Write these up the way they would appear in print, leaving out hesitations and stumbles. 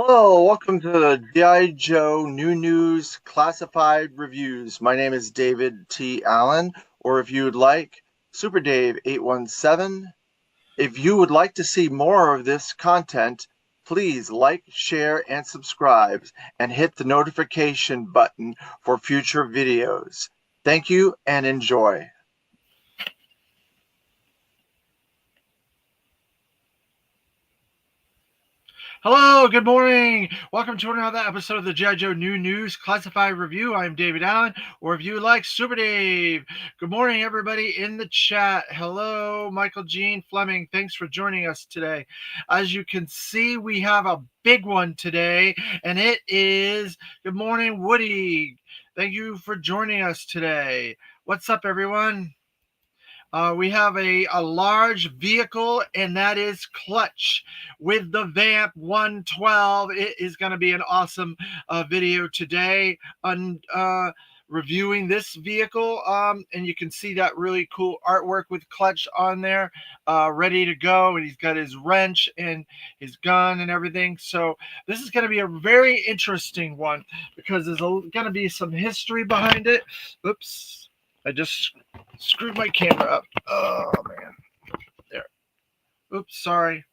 Hello, welcome to the G.I. Joe New News Classified Reviews. My name is David T. Allen, or if you would like, Super Dave 817. If you would like to see more of this content, please like, share, and subscribe, and hit the notification button for future videos. Thank you and enjoy. Hello, good morning. Welcome to another episode of the G.I. Joe New News Classified Review. I'm David Allen, or if you like, Super Dave. Good morning, everybody in the chat. Hello, Michael Jean Fleming. Thanks for joining us today. As you can see, we have a big one today, and it is Good Morning, Woody. Thank you for joining us today. What's up, everyone? We have a large vehicle, and that is Clutch with the Vamp 112. It is going to be an awesome video today on reviewing this vehicle. And you can see that really cool artwork with Clutch on there, ready to go. And he's got his wrench and his gun and everything. So this is going to be a very interesting one because there's going to be some history behind it. Oops. I just screwed my camera up. Oh, man. There. Oops, sorry.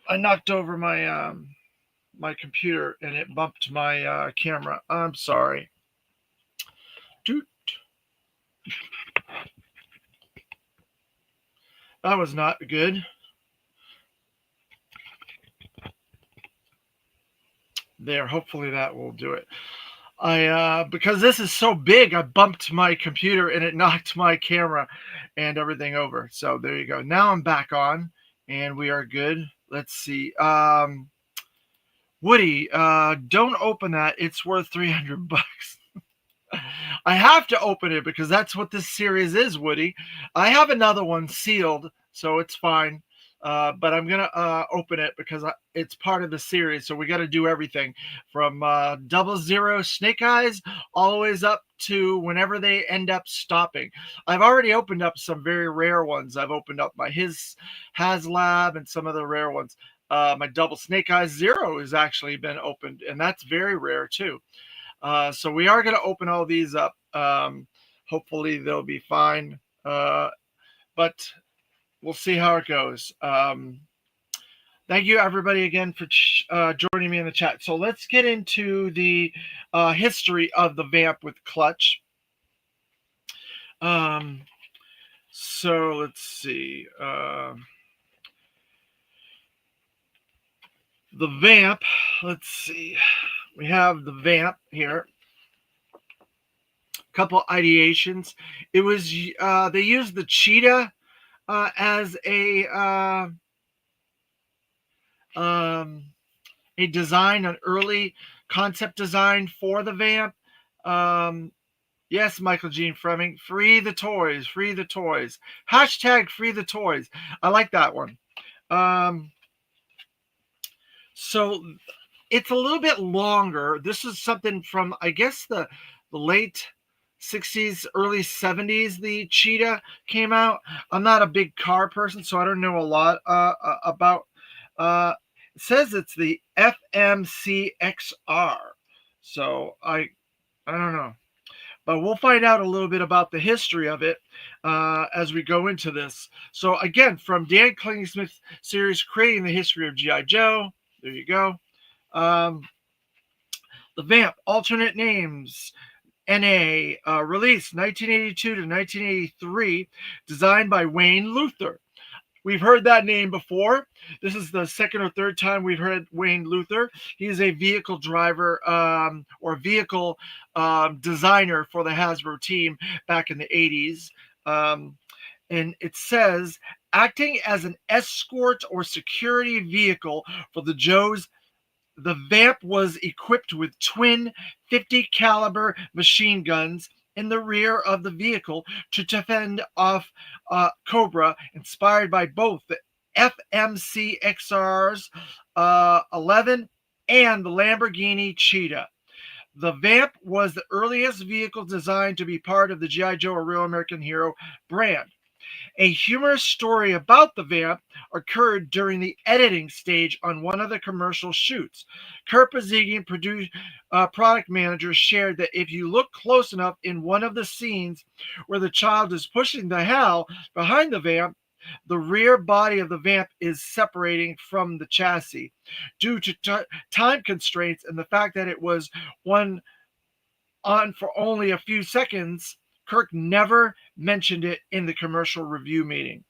I knocked over my my computer and it bumped my camera. I'm sorry. Doot. That was not good. There, hopefully that will do it. Because this is so big, I bumped my computer and it knocked my camera and everything over. So there you go. Now I'm back on and we are good. Let's see. Woody, don't open that. It's worth $300. I have to open it because that's what this series is, Woody. I have another one sealed, so it's fine. But I'm going to open it because it's part of the series. So we got to do everything from 00 Snake Eyes all the way up to whenever they end up stopping. I've already opened up some very rare ones. I've opened up my HasLab and some of the rare ones. My Double Snake Eyes 0 has actually been opened, and that's very rare too. So we are going to open all these up. Hopefully they'll be fine. But we'll see how it goes. Thank you, everybody, again for joining me in the chat. So let's get into the history of the Vamp with Clutch. So let's see. The Vamp, let's see. We have the Vamp here. A couple ideations. It was, they used the cheetah as a design, an early concept design for the Vamp. Yes, Michael Jean Fleming, free the toys, free the toys. Hashtag free the toys. I like that one. So it's a little bit longer. This is something from, I guess, the late 60s, early 70s, the Cheetah came out. I'm not a big car person, so I don't know a lot about. It says it's the FMCXR. So I don't know. But we'll find out a little bit about the history of it as we go into this. So again, from Dan Klingsmith series, Creating the History of G.I. Joe. There you go. The Vamp, alternate names. NA, released 1982 to 1983, designed by Wayne Luther. We've heard that name before. This is the second or third time we've heard Wayne Luther. He's a vehicle driver or vehicle designer for the Hasbro team back in the 80s. And it says, acting as an escort or security vehicle for the Joes, the Vamp was equipped with twin 50 caliber machine guns in the rear of the vehicle to defend off Cobra, inspired by both the FMCXR's 11 and the Lamborghini Cheetah. The Vamp was the earliest vehicle designed to be part of the G.I. Joe, a Real American Hero brand. A humorous story about the Vamp occurred during the editing stage on one of the commercial shoots. Kurt Bazigian, product manager, shared that if you look close enough in one of the scenes where the child is pushing the hell behind the Vamp, the rear body of the Vamp is separating from the chassis. Due to time constraints and the fact that it was one on for only a few seconds, Kirk never mentioned it in the commercial review meeting.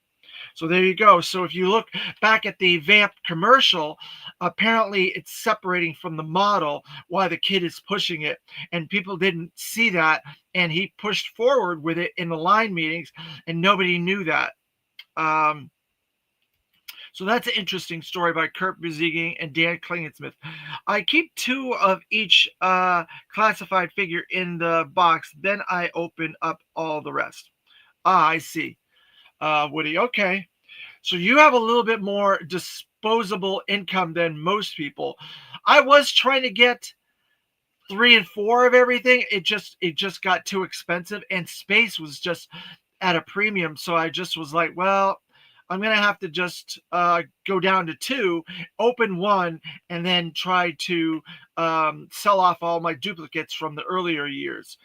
So there you go. So if you look back at the Vamp commercial, apparently it's separating from the model while the kid is pushing it. And people didn't see that. And he pushed forward with it in the line meetings, and nobody knew that. Um, so that's an interesting story by Kurt Busieging and Dan Klingensmith. I keep two of each classified figure in the box, then I open up all the rest. Ah, I see. Woody, okay. So you have a little bit more disposable income than most people. I was trying to get 3 and 4 of everything. It just got too expensive, and space was just at a premium. So I just was like, well, I'm gonna have to just go down to 2, open 1, and then try to sell off all my duplicates from the earlier years.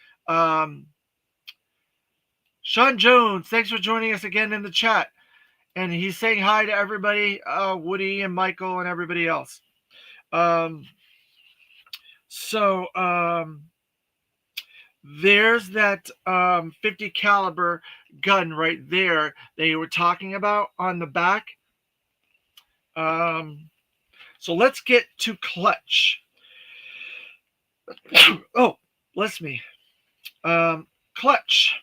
Sean Jones, thanks for joining us again in the chat. And he's saying hi to everybody, Woody and Michael and everybody else. Um, so there's that 50 caliber gun right there they were talking about on the back. So let's get to Clutch. Oh, bless me. Clutch.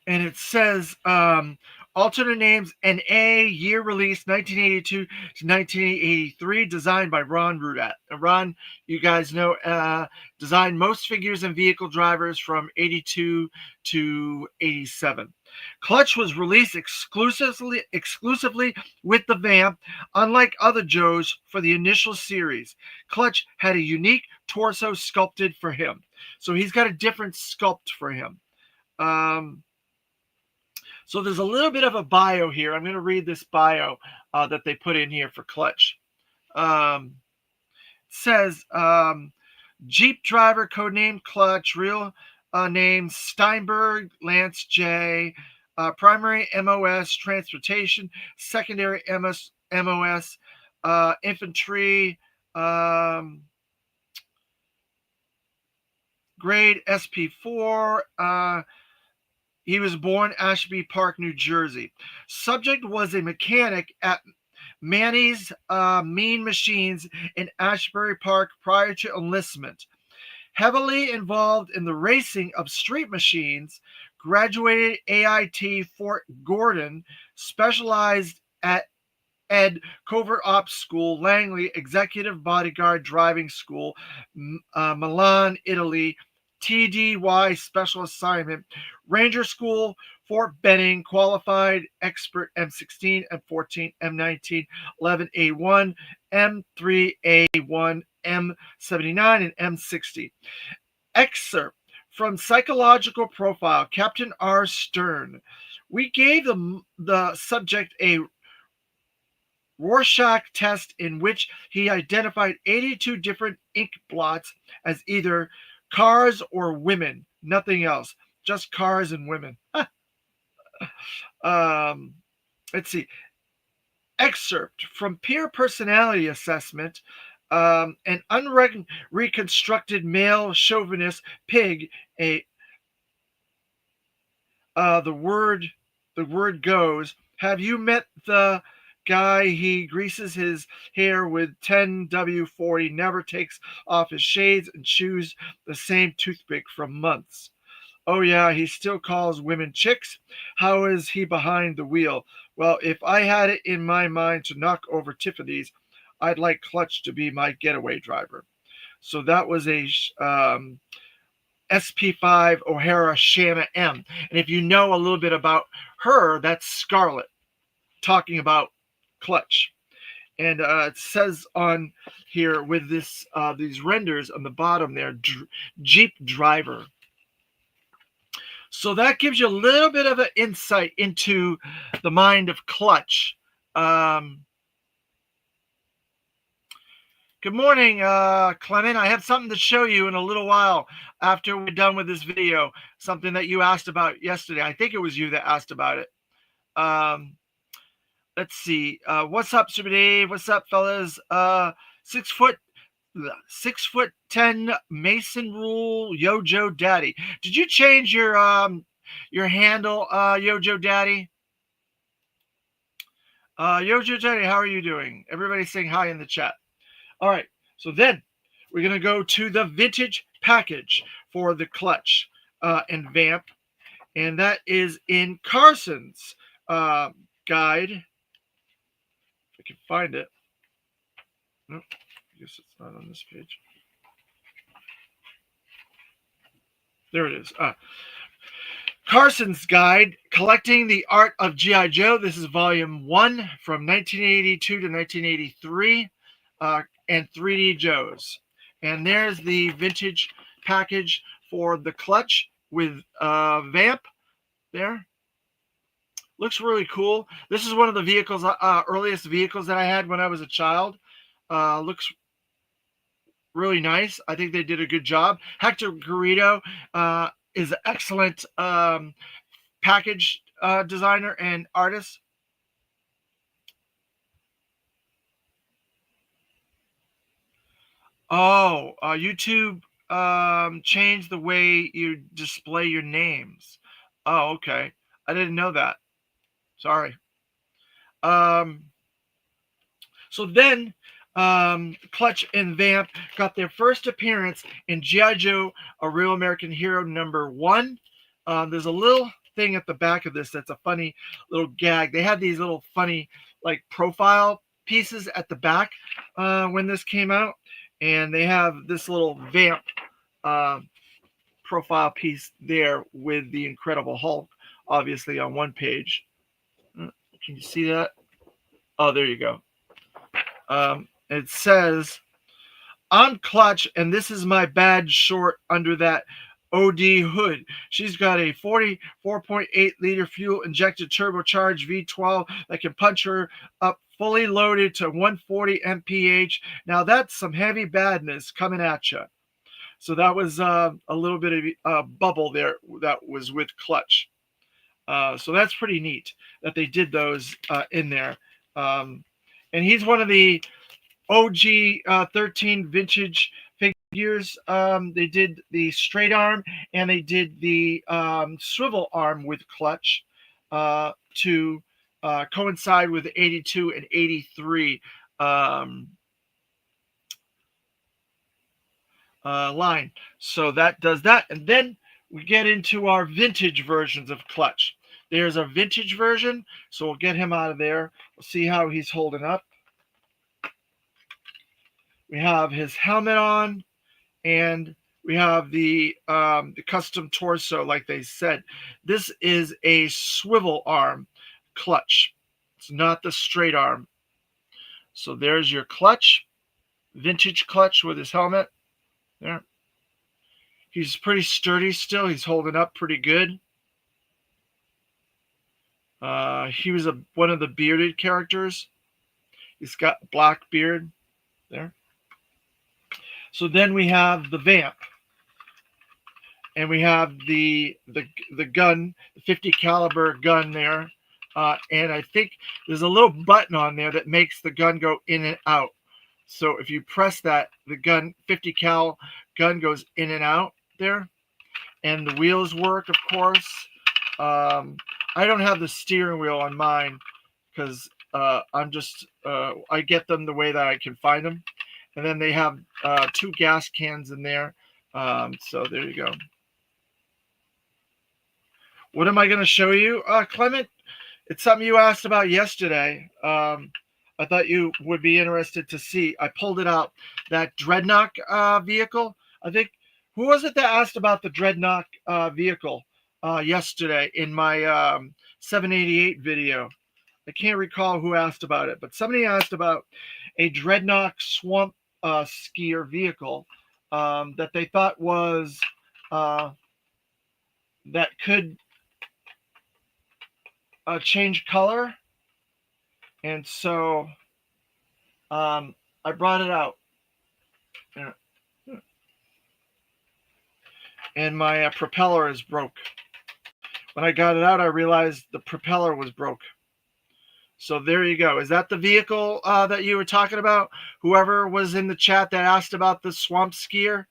And it says alternate names: NA, year release 1982 to 1983, designed by Ron Rudat. Ron, you guys know, designed most figures and vehicle drivers from 82 to 87. Clutch was released exclusively with the Vamp, unlike other Joes for the initial series. Clutch had a unique torso sculpted for him. So he's got a different sculpt for him. So there's a little bit of a bio here. I'm going to read this bio that they put in here for Clutch. It says Jeep driver, codename Clutch, real name Steinberg Lance J. Primary MOS transportation, secondary MOS infantry, grade SP4. He was born Ashby Park, New Jersey. Subject was a mechanic at Manny's Mean Machines in Ashbury Park prior to enlistment. Heavily involved in the racing of street machines, graduated AIT Fort Gordon, specialized at Ed Covert Ops School, Langley Executive Bodyguard Driving School, Milan, Italy, TDY Special Assignment, Ranger School, Fort Benning, Qualified Expert M16, M14, M19, 11A1, M3A1, M79, and M60. Excerpt from Psychological Profile, Captain R. Stern. We gave the subject a Rorschach test in which he identified 82 different ink blots as either cars or women, nothing else, just cars and women. Let's see. Excerpt from Peer Personality Assessment. An unreconstructed male chauvinist pig, the word goes, have you met the guy? He greases his hair with 10W40, never takes off his shades, and chews the same toothpick for months. Oh yeah, he still calls women chicks. How is he behind the wheel? Well, if I had it in my mind to knock over Tiffany's, I'd like Clutch to be my getaway driver. So that was a SP5 O'Hara Shanna M. And if you know a little bit about her, that's Scarlett talking about Clutch. And it says on here with these renders on the bottom there, Jeep driver. So that gives you a little bit of an insight into the mind of Clutch. Good morning, Clement. I have something to show you in a little while after we're done with this video. Something that you asked about yesterday. I think it was you that asked about it. Let's see. What's up, Super Dave? What's up, fellas? 6'10" Mason Rule Yojo Daddy. Did you change your handle, Yojo Daddy? Yojo Daddy, how are you doing? Everybody's saying hi in the chat. All right, so then we're going to go to the vintage package for the Clutch and Vamp, and that is in Carson's guide. If I can find it. Nope, I guess it's not on this page. There it is. Carson's Guide, Collecting the Art of G.I. Joe. This is volume 1 from 1982 to 1983. And 3D Joes. And there's the vintage package for the Clutch with Vamp there. Looks really cool. This is one of the vehicles, earliest vehicles that I had when I was a child. Looks really nice. I think they did a good job. Hector Garrido is an excellent package designer and artist. Oh, YouTube changed the way you display your names. Oh, okay. I didn't know that. Sorry. So then Clutch and Vamp got their first appearance in G.I. Joe, A Real American Hero #1. There's a little thing at the back of this that's a funny little gag. They had these little funny like profile pieces at the back when this came out. And they have this little Vamp profile piece there with the Incredible Hulk, obviously, on one page. Can you see that? Oh, there you go. It says, I'm Clutch, and this is my badge short under that OD hood. She's got a 44.8 liter fuel injected turbocharged V12 that can punch her up fully loaded to 140 mph. Now that's some heavy badness coming at you. So that was a little bit of a bubble there that was with Clutch. So that's pretty neat that they did those in there. And he's one of the OG 13 vintage figures. They did the straight arm and they did the swivel arm with Clutch to coincide with the 82 and 83 line. So that does that. And then we get into our vintage versions of Clutch. There's a vintage version, so we'll get him out of there. We'll see how he's holding up. We have his helmet on, and we have the custom torso, like they said. This is a swivel arm Clutch. It's not the straight arm. So there's your Clutch, vintage Clutch with his helmet. There. He's pretty sturdy still. He's holding up pretty good. He was one of the bearded characters. He's got black beard there. So then we have the Vamp. And we have the gun, the 50 caliber gun there. And I think there's a little button on there that makes the gun go in and out. So if you press that, the gun, 50 cal gun goes in and out there. And the wheels work, of course. I don't have the steering wheel on mine because I'm just, I get them the way that I can find them. And then they have 2 gas cans in there. So there you go. What am I going to show you, Clement? It's something you asked about yesterday. I thought you would be interested to see. I pulled it out. That Dreadnought vehicle. I think, who was it that asked about the Dreadnought vehicle yesterday in my 788 video? I can't recall who asked about it, but somebody asked about a Dreadnought Swamp skier vehicle that they thought was uh, that could change color, and so I brought it out, and my propeller is broke. When I got it out, I realized the propeller was broke. So there you go. Is that the vehicle that you were talking about? Whoever was in the chat that asked about the swamp skier?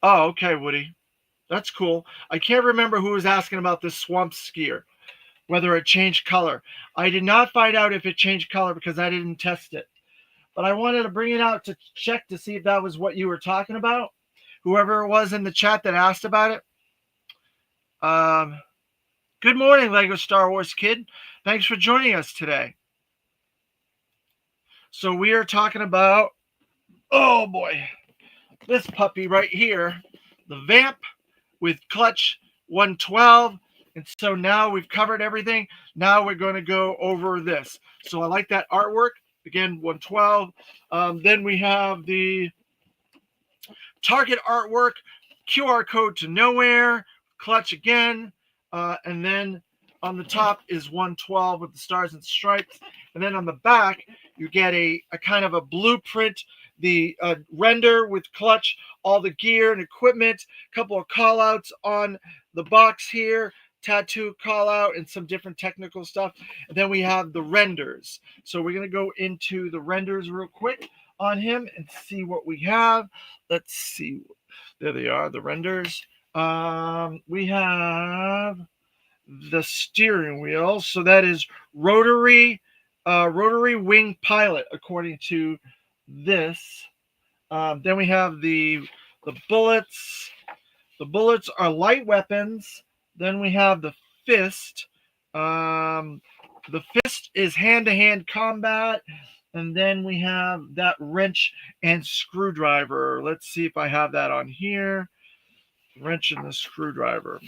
Oh, okay, Woody. That's cool. I can't remember who was asking about this swamp skier, whether it changed color. I did not find out if it changed color because I didn't test it. But I wanted to bring it out to check to see if that was what you were talking about. Whoever it was in the chat that asked about it. Good morning, Lego Star Wars Kid. Thanks for joining us today. So we are talking about, oh boy, this puppy right here, the Vamp with clutch 112. And so now we've covered everything. Now we're going to go over this. So I like that artwork. Again, 112. Then we have the target artwork, QR code to nowhere, clutch again. And then on the top is 112 with the stars and stripes. And then on the back, you get a kind of a blueprint, the render with clutch, all the gear and equipment, a couple of call outs on the box here, tattoo call out, and some different technical stuff. And then we have the renders. So we're going to go into the renders real quick on him and see what we have. Let's see. There they are, the renders. We have the steering wheel. So that is rotary wing pilot, according to this. Then we have the bullets. The bullets are light weapons. Then we have the fist. The fist is hand-to-hand combat. And then we have that wrench and screwdriver. Let's see if I have that on here. Wrench and the screwdriver.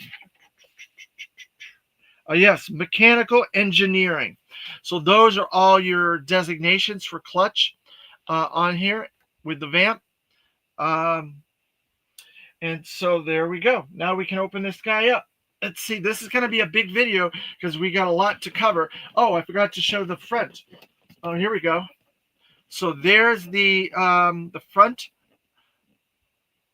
Yes, mechanical engineering. So those are all your designations for clutch on here with the Vamp. And so there we go. Now we can open this guy up. Let's see. This is going to be a big video because we got a lot to cover. Oh, I forgot to show the front. Oh, here we go. So there's the front,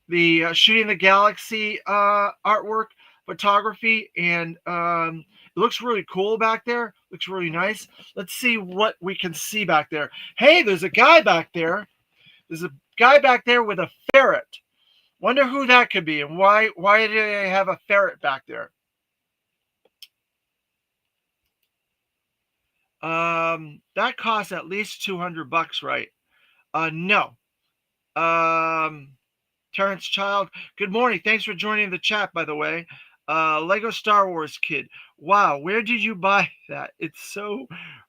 the shooting the galaxy artwork, photography, and it looks really cool back there. Looks really nice. Let's see what we can see back there. Hey, there's a guy back there. There's a guy back there with a ferret. Wonder who that could be and why do they have a ferret back there? That costs at least $200, right? No. Terrence Child, good morning. Thanks for joining the chat, by the way. Lego Star Wars Kid. Wow, where did you buy that? It's so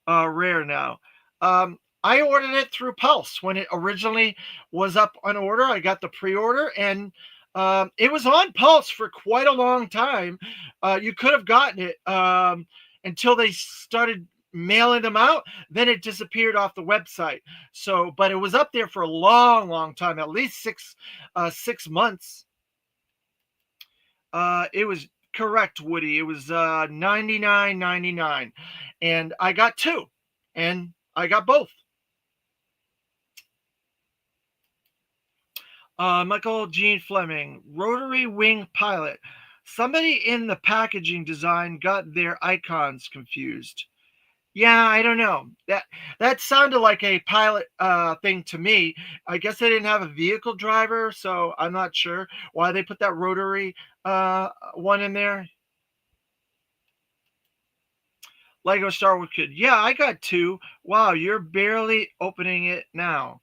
rare now. I ordered it through Pulse when it originally was up on order. I got the pre-order, and it was on Pulse for quite a long time. You could have gotten it until they started mailing them out. Then it disappeared off the website. So, but it was up there for a long, long time, at least 6 months. It was correct, Woody. It was $99.99, and I got two, and I got both. Michael Gene Fleming, rotary wing pilot. Somebody in the packaging design got their icons confused. Yeah, I don't know. That sounded like a pilot thing to me. I guess they didn't have a vehicle driver, so I'm not sure why they put that rotary one in there. Lego Star Wars Kid. Yeah, I got two. Wow, you're barely opening it now.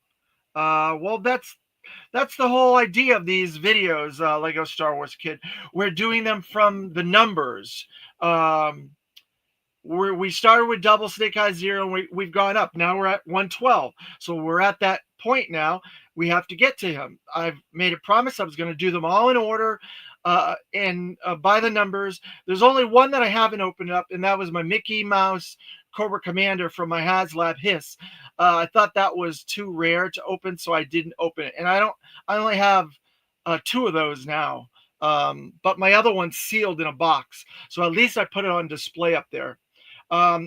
Well, that's the whole idea of these videos, Lego Star Wars Kid. We're doing them from the numbers. We started with double Snake Eyes 0, and we've gone up. Now we're at 112. So we're at that point now. We have to get to him. I've made a promise I was going to do them all in order. and by the numbers. There's only one that I haven't opened up, and that was my Mickey Mouse Cobra Commander from my HasLab Hiss. I thought that was too rare to open, so I didn't open it. And I only have two of those now. But my other one's sealed in a box, so at least I put it on display up there.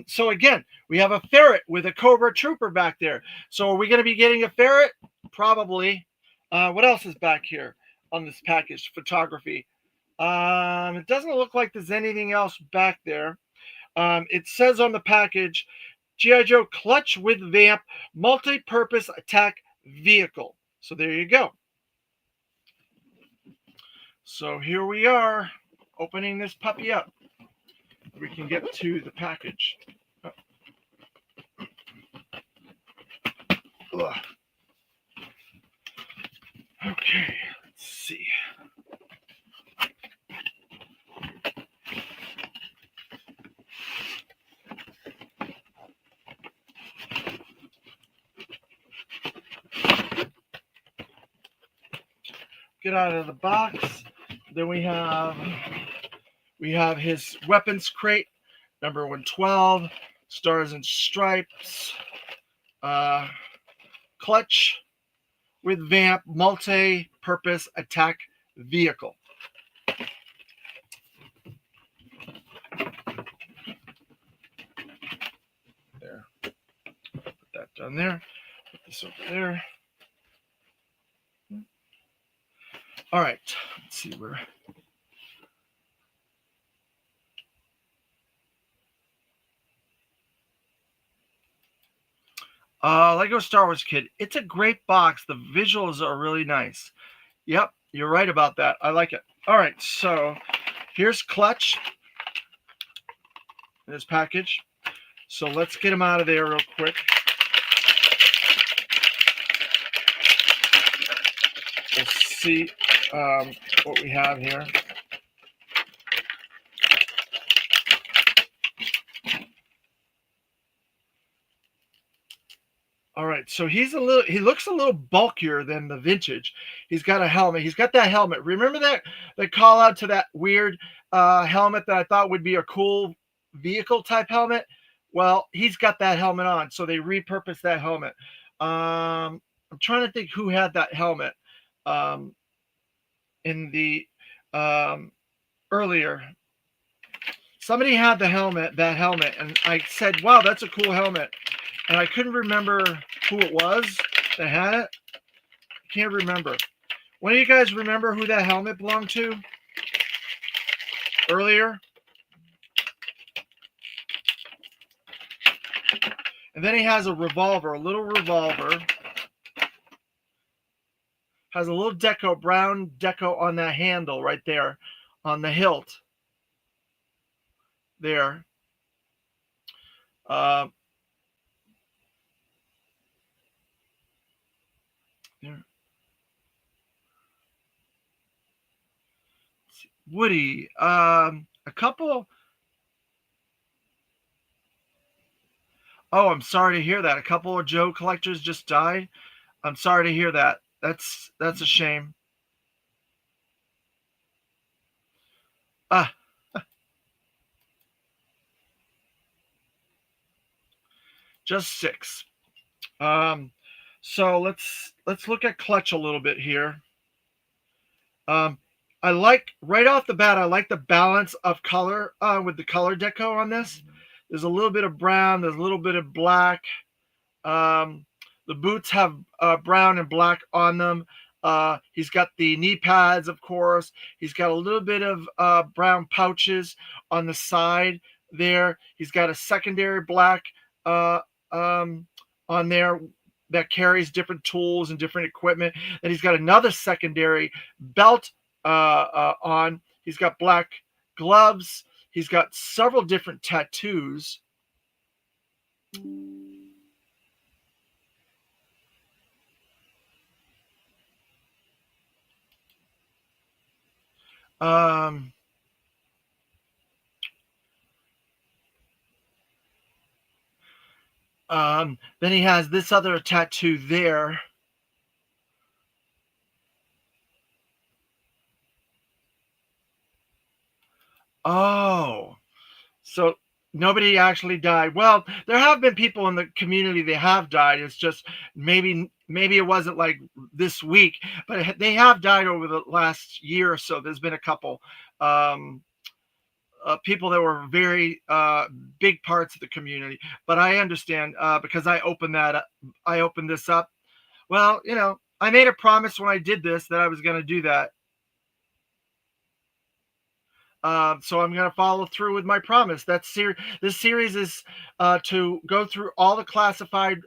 So again, we have a ferret with a Cobra Trooper back there. So are we going to be getting a ferret? Probably. What else is back here on this package? Photography. It doesn't look like there's anything else back there. It says on the package, G.I. Joe Clutch with Vamp Multi-Purpose Attack Vehicle. So there you go. So here we are, opening this puppy up. We can get to the package. Ugh. Okay, let's see. Get out of the box. Then we have his weapons crate, number 112, Stars and Stripes, Clutch with Vamp Multi-Purpose Attack Vehicle. There. Put that down there. Put this over there. All right. Let's see where. Lego Star Wars Kid. It's a great box. The visuals are really nice. Yep, you're right about that. I like it. All right, so here's Clutch in this package. So let's get him out of there real quick. We'll see what we have here. All right, so he looks a little bulkier than the vintage. He's got a helmet. He's got that helmet. Remember that call out to that weird helmet that I thought would be a cool vehicle type helmet? Well, he's got that helmet on, so they repurposed that helmet. I'm trying to think who had that helmet in the earlier. Somebody had that helmet, and I said, "Wow, that's a cool helmet." And I couldn't remember who it was that had it. I can't remember. One of you guys remember who that helmet belonged to earlier? And then he has a revolver, a little revolver. Has a little deco, brown deco on that handle right there, on the hilt. There. There. Woody. A couple. Oh, I'm sorry to hear that. A couple of Joe collectors just died. I'm sorry to hear that. That's a shame. Just 6. So let's look at Clutch a little bit here. I like right off the bat. I like the balance of color with the color deco on this. There's a little bit of brown. There's a little bit of black. The boots have brown and black on them. He's got the knee pads, of course. He's got a little bit of brown pouches on the side there. He's got a secondary black on there that carries different tools and different equipment. And he's got another secondary belt on. He's got black gloves. He's got several different tattoos. Then he has this other tattoo there. . 'Cause Oh, so nobody actually died. Well, there have been people in the community that have died. It's just maybe it wasn't like this week, but they have died over the last year or so. There's been a couple um, people that were very big parts of the community. But I understand because I opened this up. Well, I made a promise when I did this that I was going to do that. So I'm going to follow through with my promise. This series is to go through all the classified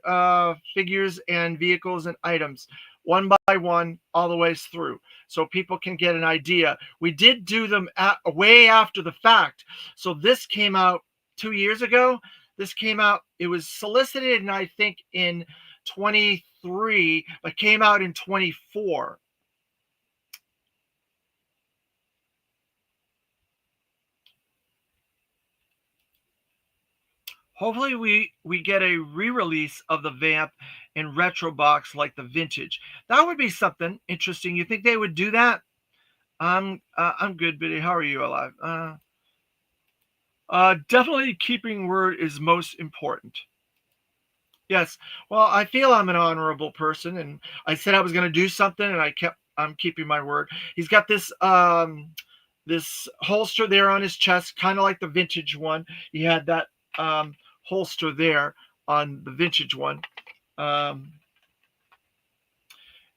figures and vehicles and items one by one, all the ways through, so people can get an idea. We did do them way after the fact. So this came out 2 years ago. This came out. It was solicited, and I think in 23, but came out in 24. Hopefully we get a re-release of the Vamp in retro box like the vintage. That would be something interesting. You think they would do that? I'm good, Biddy. How are you, alive? Definitely keeping word is most important. Yes. Well, I feel I'm an honorable person, and I said I was going to do something, and I'm keeping my word. He's got this holster there on his chest, kind of like the vintage one. He had that um, holster there on the vintage one. Um,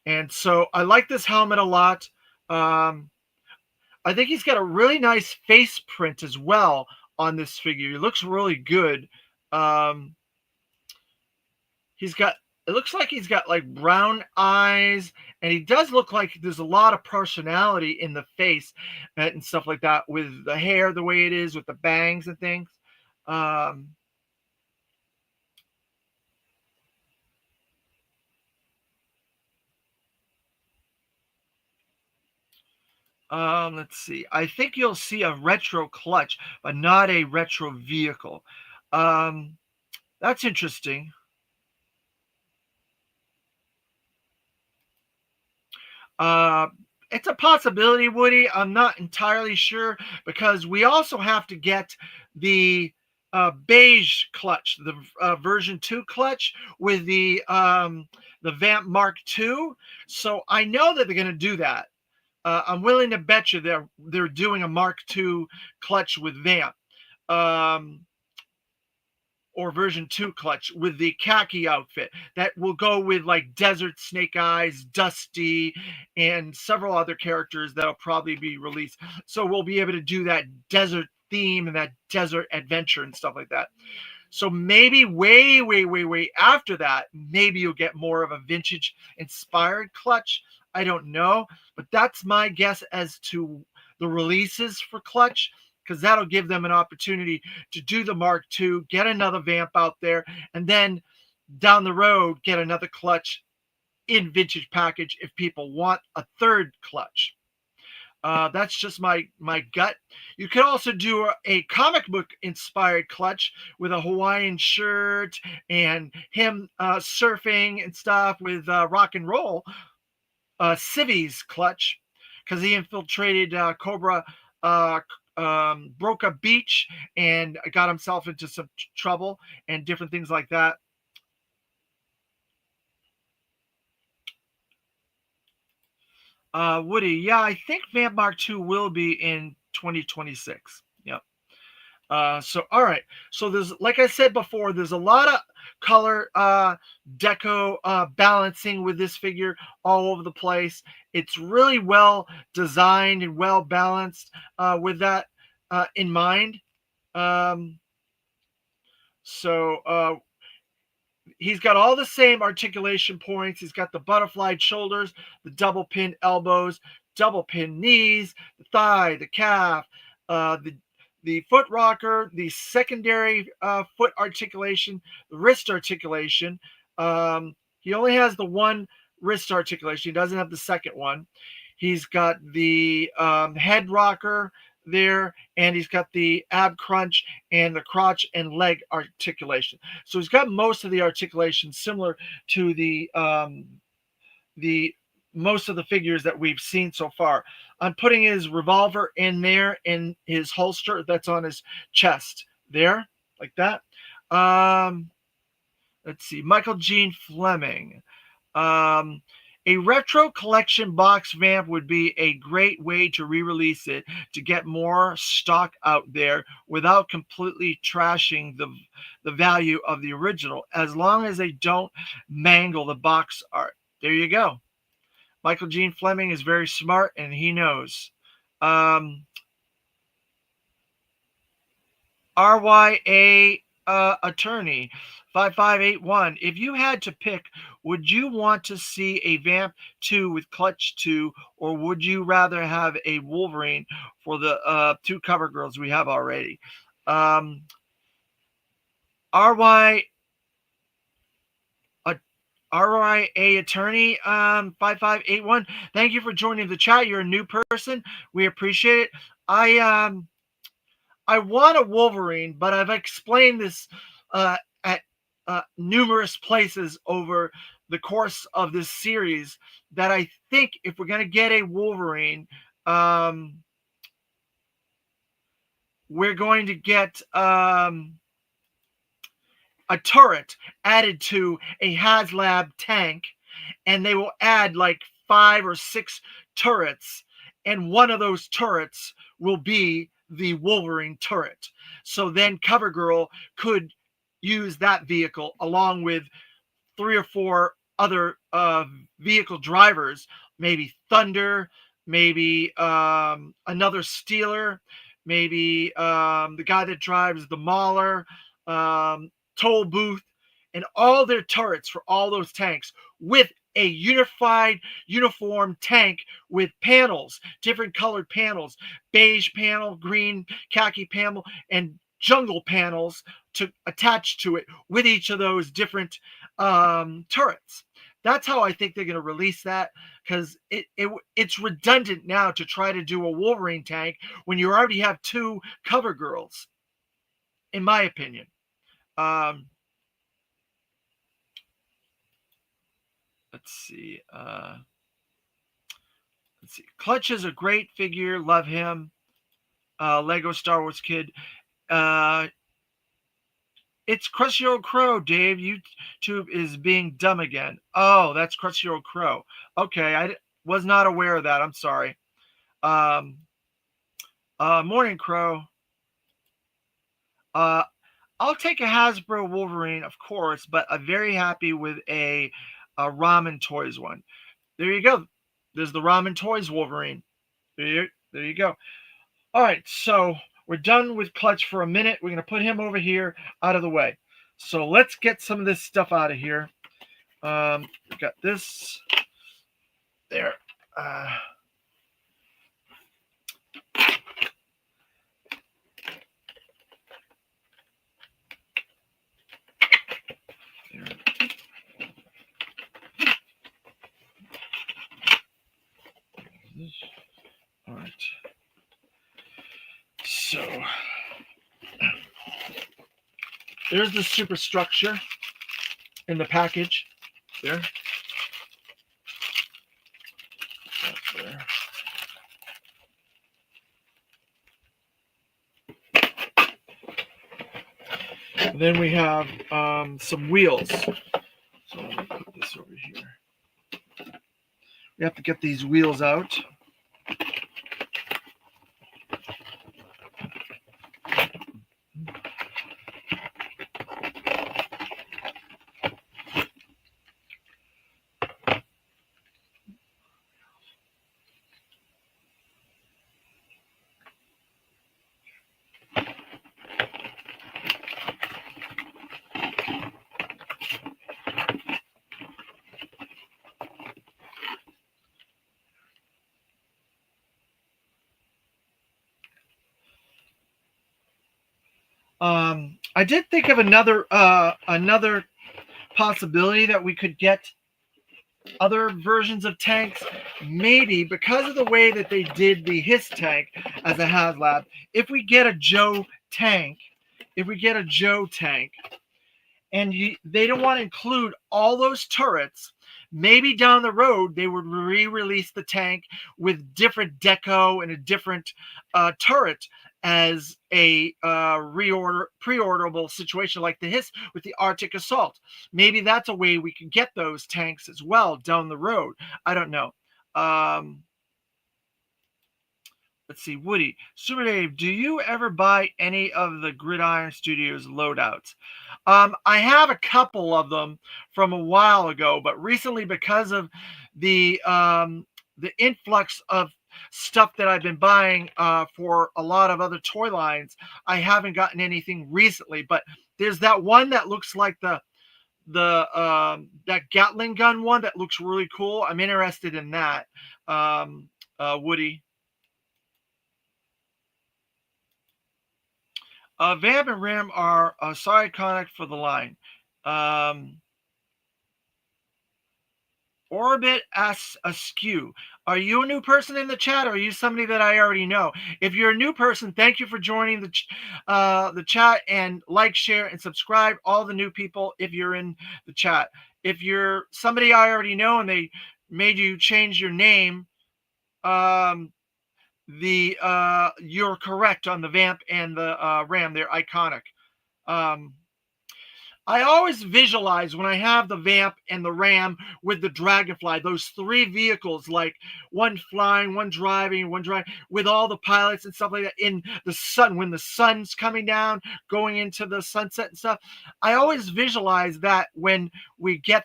and so I like this helmet a lot. Um, I think he's got a really nice face print as well on this figure. He looks really good. Um, he's got it looks like he's got like brown eyes, and he does look like there's a lot of personality in the face and stuff like that, with the hair the way it is, with the bangs and things. Um, let's see. I think you'll see a retro clutch, but not a retro vehicle. Um, that's interesting. Uh, it's a possibility, Woody. I'm not entirely sure because we also have to get the beige clutch, the version 2 clutch with the Vamp Mark II. So I know that they're going to do that. I'm willing to bet you they're doing a Mark II clutch with Vamp. Um, or version 2 clutch with the khaki outfit that will go with like Desert Snake Eyes, Dusty, and several other characters that'll probably be released. So we'll be able to do that desert theme and that desert adventure and stuff like that. So maybe way after that, maybe you'll get more of a vintage inspired clutch. I don't know, but that's my guess as to the releases for clutch, because that'll give them an opportunity to do the Mark II, get another Vamp out there, and then down the road get another clutch in vintage package if people want a third clutch. That's just my gut. You could also do a comic book inspired clutch with a Hawaiian shirt and him surfing and stuff with rock and roll. Civi's clutch, because he infiltrated Cobra Broca Beach and got himself into some trouble and different things like that. Woody, yeah, I think Vamp Mark 2 will be in 2026. Yep. So all right. So there's, like I said before, there's a lot of color deco balancing with this figure all over the place. It's really well designed and well balanced with that in mind. Um, so he's got all the same articulation points. He's got the butterfly shoulders, the double pin elbows, double pin knees, the thigh, the calf, the foot rocker, the secondary foot articulation, the wrist articulation. He only has the one wrist articulation. He doesn't have the second one. He's got the head rocker there, and he's got the ab crunch and the crotch and leg articulation. So he's got most of the articulation similar to the most of the figures that we've seen so far. I'm putting his revolver in there in his holster that's on his chest there, like that. Um, let's see, Michael Gene Fleming. Um, a retro collection box Vamp would be a great way to re-release it to get more stock out there without completely trashing the value of the original, as long as they don't mangle the box art. There you go. Michael Gene Fleming is very smart and he knows. RYA attorney 5581. If you had to pick, would you want to see a Vamp 2 with Clutch 2, or would you rather have a Wolverine for the two cover girls we have already? RY RIA attorney 5581. Thank you for joining the chat. You're a new person. We appreciate it. I want a Wolverine, but I've explained this at numerous places over the course of this series that I think if we're going to get a Wolverine, we're going to get a turret added to a HasLab tank, and they will add like 5 or 6 turrets, and one of those turrets will be the Wolverine turret. So then CoverGirl could use that vehicle along with 3 or 4 other vehicle drivers, maybe Thunder, maybe another Steeler, maybe the guy that drives the Mauler, Toll Booth, and all their turrets for all those tanks with a unified uniform tank with panels, different colored panels, beige panel, green, khaki panel, and jungle panels to attach to it with each of those different turrets. That's how I think they're going to release that, because it's redundant now to try to do a Wolverine tank when you already have 2 cover girls, in my opinion. Let's see. Let's see. Clutch is a great figure. Love him. Lego Star Wars Kid. It's Crusty Old Crow, Dave. YouTube is being dumb again. Oh, that's Crusty Old Crow. Okay, I was not aware of that. I'm sorry. Morning Crow. I'll take a Hasbro Wolverine, of course, but I'm very happy with a Ramen Toys one. There you go. There's the Ramen Toys Wolverine. There you go. All right, so we're done with Clutch for a minute. We're going to put him over here out of the way. So let's get some of this stuff out of here. We got this there. All right. So there's the superstructure in the package. There. There. And then we have some wheels. So let me put this over here. We have to get these wheels out. I did think of another possibility that we could get other versions of tanks, maybe because of the way that they did the Hiss tank as a HasLab. If we get a Joe tank, and they don't want to include all those turrets, maybe down the road they would re-release the tank with different deco and a different turret as a pre-orderable situation like the Hiss with the Arctic Assault. Maybe that's a way we can get those tanks as well down the road. I don't know. Um, let's see, Woody, Super Dave, do you ever buy any of the Gridiron Studios loadouts? I have a couple of them from a while ago, but recently because of the influx of stuff that I've been buying for a lot of other toy lines, I haven't gotten anything recently. But there's that one that looks like that Gatling gun one that looks really cool. I'm interested in that. Woody. Vamp and Ram are so iconic for the line. Um, Orbit asks askew. Are you a new person in the chat, or are you somebody that I already know? If you're a new person, thank you for joining the chat, and like, share, and subscribe. All the new people, if you're in the chat. If you're somebody I already know and they made you change your name, um, you're correct on the Vamp and the Ram. They're iconic. Um, I always visualize when I have the Vamp and the Ram with the Dragonfly, those three vehicles, like one flying, one driving, with all the pilots and stuff like that in the sun, when the sun's coming down, going into the sunset and stuff. I always visualize that when we get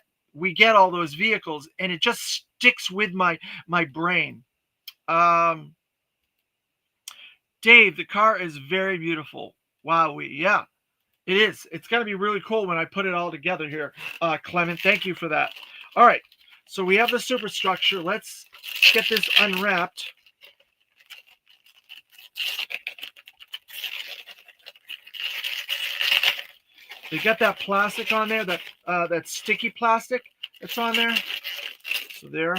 all those vehicles, and it just sticks with my brain. Um, Dave, the car is very beautiful. Wow, yeah. It is. It's going to be really cool when I put it all together here. Clement, thank you for that. All right. So we have the superstructure. Let's get this unwrapped. They got that plastic on there, that sticky plastic that's on there. So there.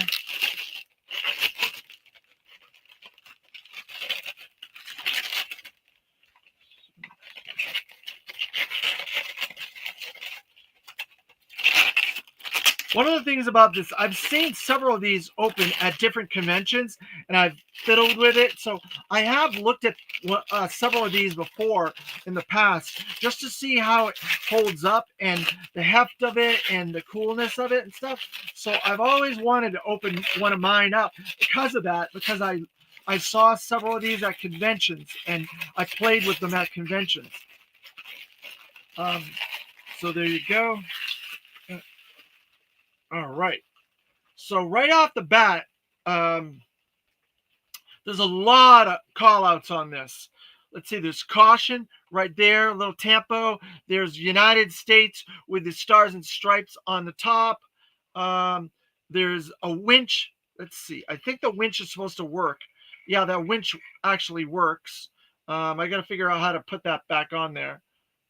One of the things about this, I've seen several of these open at different conventions, and I've fiddled with it. So I have looked at several of these before in the past, just to see how it holds up and the heft of it and the coolness of it and stuff. So I've always wanted to open one of mine up because of that, because I saw several of these at conventions and I played with them at conventions. So there you go. All right. So right off the bat, there's a lot of call outs on this. Let's see, there's caution right there, a little tampo. There's United States with the stars and stripes on the top. There's a winch. Let's see. I think the winch is supposed to work. Yeah, that winch actually works. I got to figure out how to put that back on there.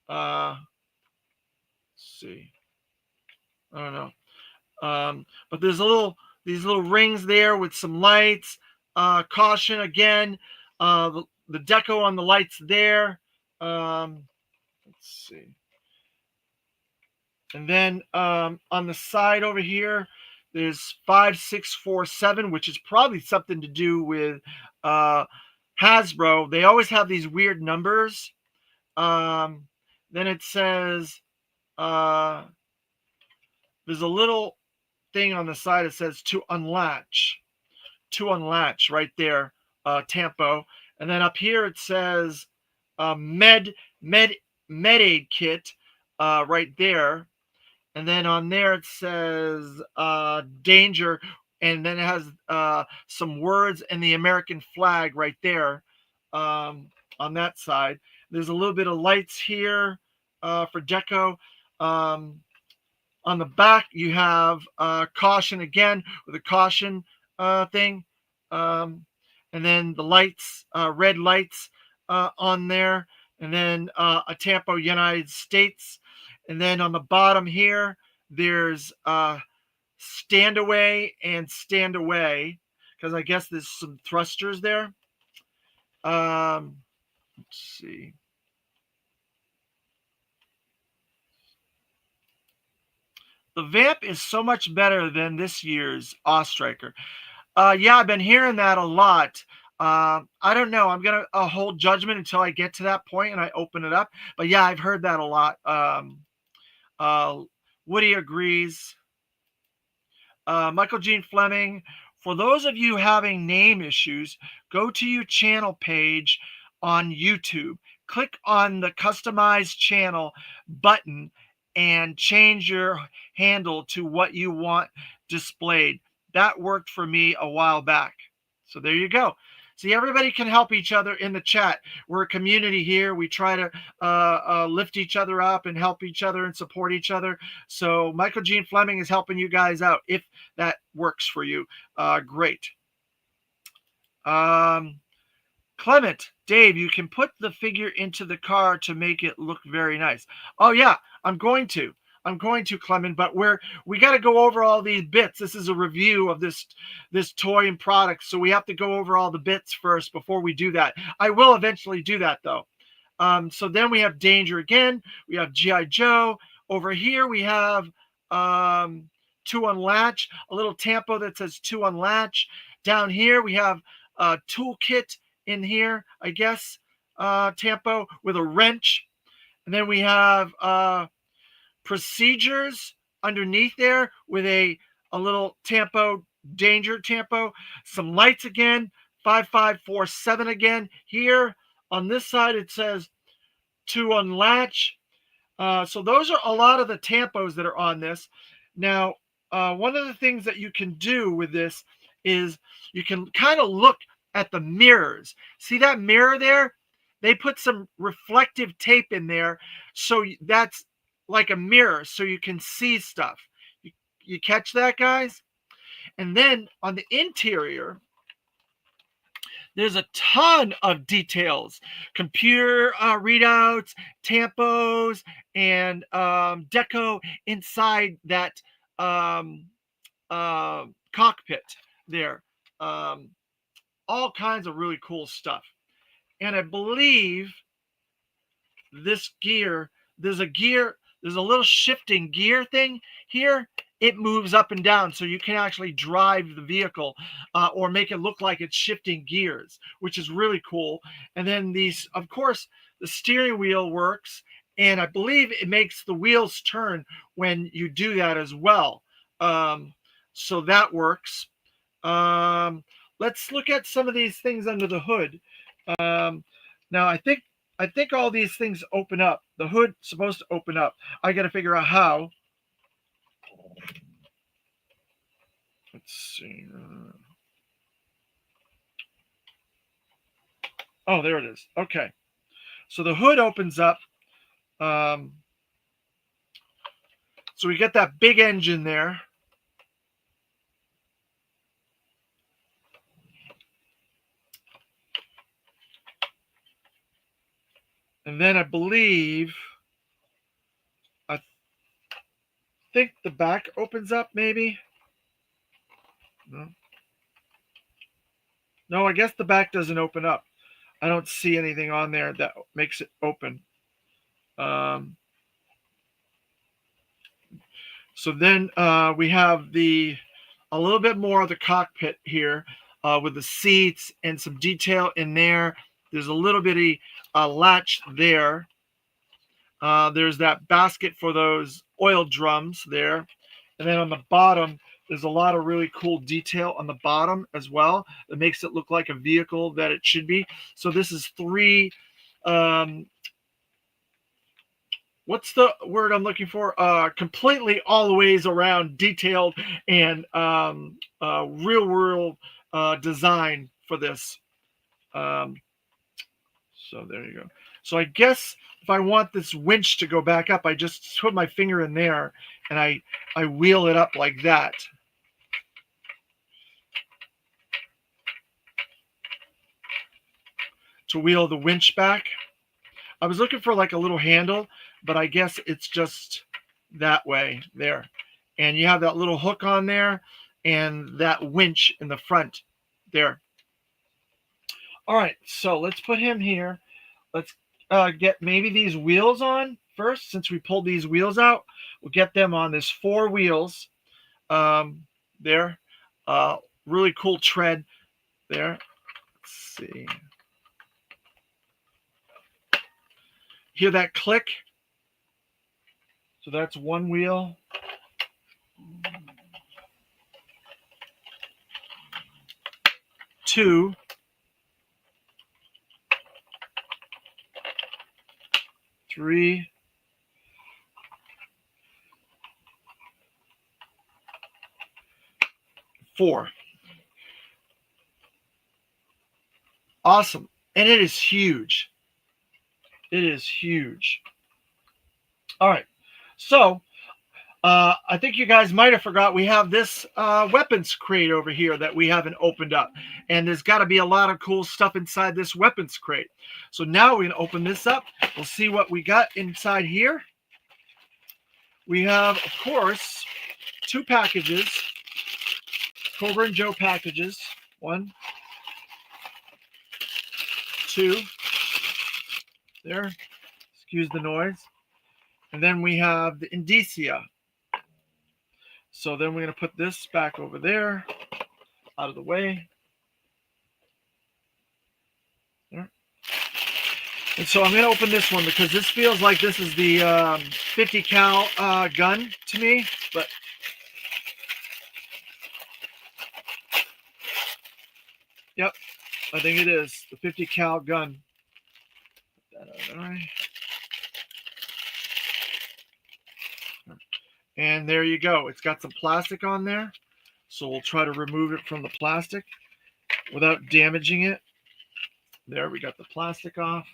Let's see. I don't know. But there's these little rings there with some lights. Caution again. The deco on the lights there. Let's see. And then on the side over here, there's 5647, which is probably something to do with Hasbro. They always have these weird numbers. Then it says there's a little thing on the side that says to unlatch right there, tampo. And then up here it says med aid kit right there. And then on there it says danger, and then it has some words and the American flag right there on that side. There's a little bit of lights here for deco. On the back, you have caution again with a caution thing. And then the lights, red lights on there. And then a Tampo United States. And then on the bottom here, there's stand away and stand away. Because I guess there's some thrusters there. Let's see. The Vamp is so much better than this year's Ostriker. Yeah, I've been hearing that a lot. I don't know. I'm gonna hold judgment until I get to that point and I open it up. But yeah, I've heard that a lot. Uh, Woody agrees. Michael Gene Fleming. For those of you having name issues, go to your channel page on YouTube. Click on the customize channel button and change your handle to what you want displayed. That worked for me a while back. So there you go. See, everybody can help each other in the chat. We're a community here. We try to lift each other up and help each other and support each other. So Michael Gene Fleming is helping you guys out. If that works for you, great. Clement, Dave, you can put the figure into the car to make it look very nice. Oh yeah, I'm going to, Clement, but we got to go over all these bits. This is a review of this toy and product, so we have to go over all the bits first before we do that. I will eventually do that though. So then we have Danger again. We have G.I. Joe. Over here we have To Unlatch, a little tampo that says To Unlatch. Down here we have a toolkit in here, I guess, tampo with a wrench. And then we have procedures underneath there with a little tampo, danger tampo. Some lights again, 5547 again. Here on this side it says To Unlatch. So those are a lot of the tampos that are on this. Now, one of the things that you can do with this is you can kind of look at the mirrors. See that mirror there? They put some reflective tape in there, so that's like a mirror, so you can see stuff. You catch that, guys? And then on the interior, there's a ton of details, computer readouts, tampos, and deco inside that cockpit there. All kinds of really cool stuff. And I believe this gear, there's a little shifting gear thing here. It moves up and down, so you can actually drive the vehicle or make it look like it's shifting gears, which is really cool. And then these, of course, the steering wheel works, and I believe it makes the wheels turn when you do that as well. So that works. Let's look at some of these things under the hood. Now I think all these things open up. The hood's supposed to open up. I got to figure out how. Let's see. Oh, there it is. Okay. So the hood opens up. So we get that big engine there. And then I think the back opens up maybe. No, I guess the back doesn't open up. I don't see anything on there that makes it open. So then we have a little bit more of the cockpit here with the seats and some detail in there. There's a little bitty latch there. There's that basket for those oil drums there. And then on the bottom, there's a lot of really cool detail on the bottom as well. That makes it look like a vehicle that it should be. So this is three, what's the word I'm looking for? Completely all the ways around detailed and real world design for this. So there you go. So I guess if I want this winch to go back up, I just put my finger in there and I wheel it up like that. To wheel the winch back. I was looking for like a little handle, but I guess it's just that way there. And you have that little hook on there and that winch in the front there. All right, so let's put him here. Let's get maybe these wheels on first, since we pulled these wheels out, we'll get them on this 4 wheels. There. Really cool tread there. Let's see. Hear that click? So that's 1 wheel. 2. 3. 4. Awesome. And it is huge. It is huge. All right. So I think you guys might have forgot we have this weapons crate over here that we haven't opened up. And there's got to be a lot of cool stuff inside this weapons crate. So now we're going to open this up. We'll see what we got inside here. We have, of course, 2 packages. Cobra and Joe packages. 1, 2. There. Excuse the noise. And then we have the indicia. So then we're going to put this back over there, out of the way. There. And so I'm going to open this one because this feels like this is the 50 cal gun to me. But yep, I think it is the 50 cal gun. Put that out of the way. And there you go. It's got some plastic on there. So we'll try to remove it from the plastic without damaging it. There, we got the plastic off.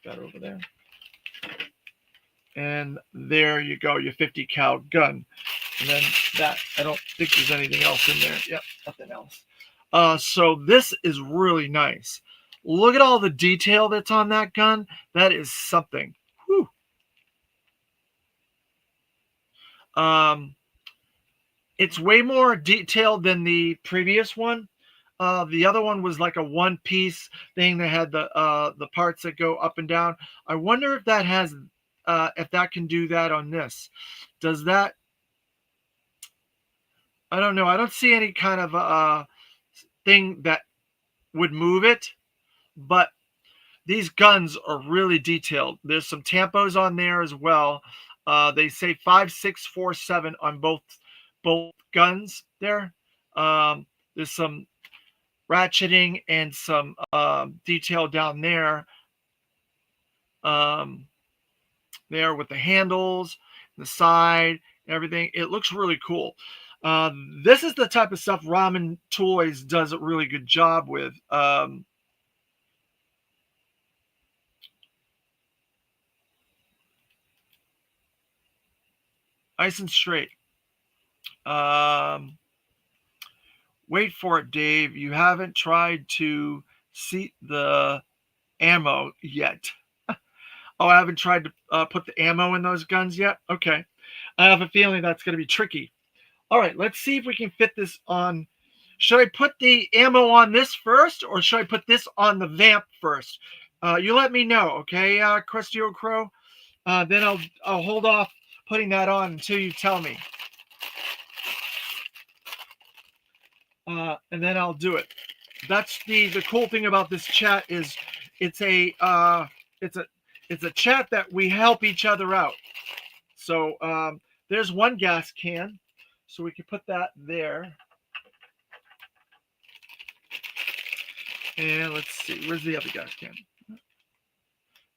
Put that over there. And there you go, your 50 cal gun. And then that, I don't think there's anything else in there. Yep, nothing else. So this is really nice. Look at all the detail that's on that gun. That is something. Whew. It's way more detailed than the previous one. The other one was like a one-piece thing that had the parts that go up and down. I wonder if that has, if that can do that on this. Does that? I don't know. I don't see any kind of thing that would move it, but these guns are really detailed. There's some tampos on there as well. They say 5, 6, 4, 7 on both guns there. There's some ratcheting and some detail down there. There with the handles, the side, everything. It looks really cool. This is the type of stuff Ramen Toys does a really good job with. Nice and straight. Wait for it, Dave. You haven't tried to seat the ammo yet. Oh, I haven't tried to put the ammo in those guns yet? Okay. I have a feeling that's going to be tricky. All right, let's see if we can fit this on. Should I put the ammo on this first, or should I put this on the Vamp first? You let me know, okay, Krusty Old Crow? Then I'll hold off putting that on until you tell me. And then I'll do it. That's the cool thing about this chat is it's a chat that we help each other out. So there's one gas can, so we can put that there. And let's see, where's the other gas can?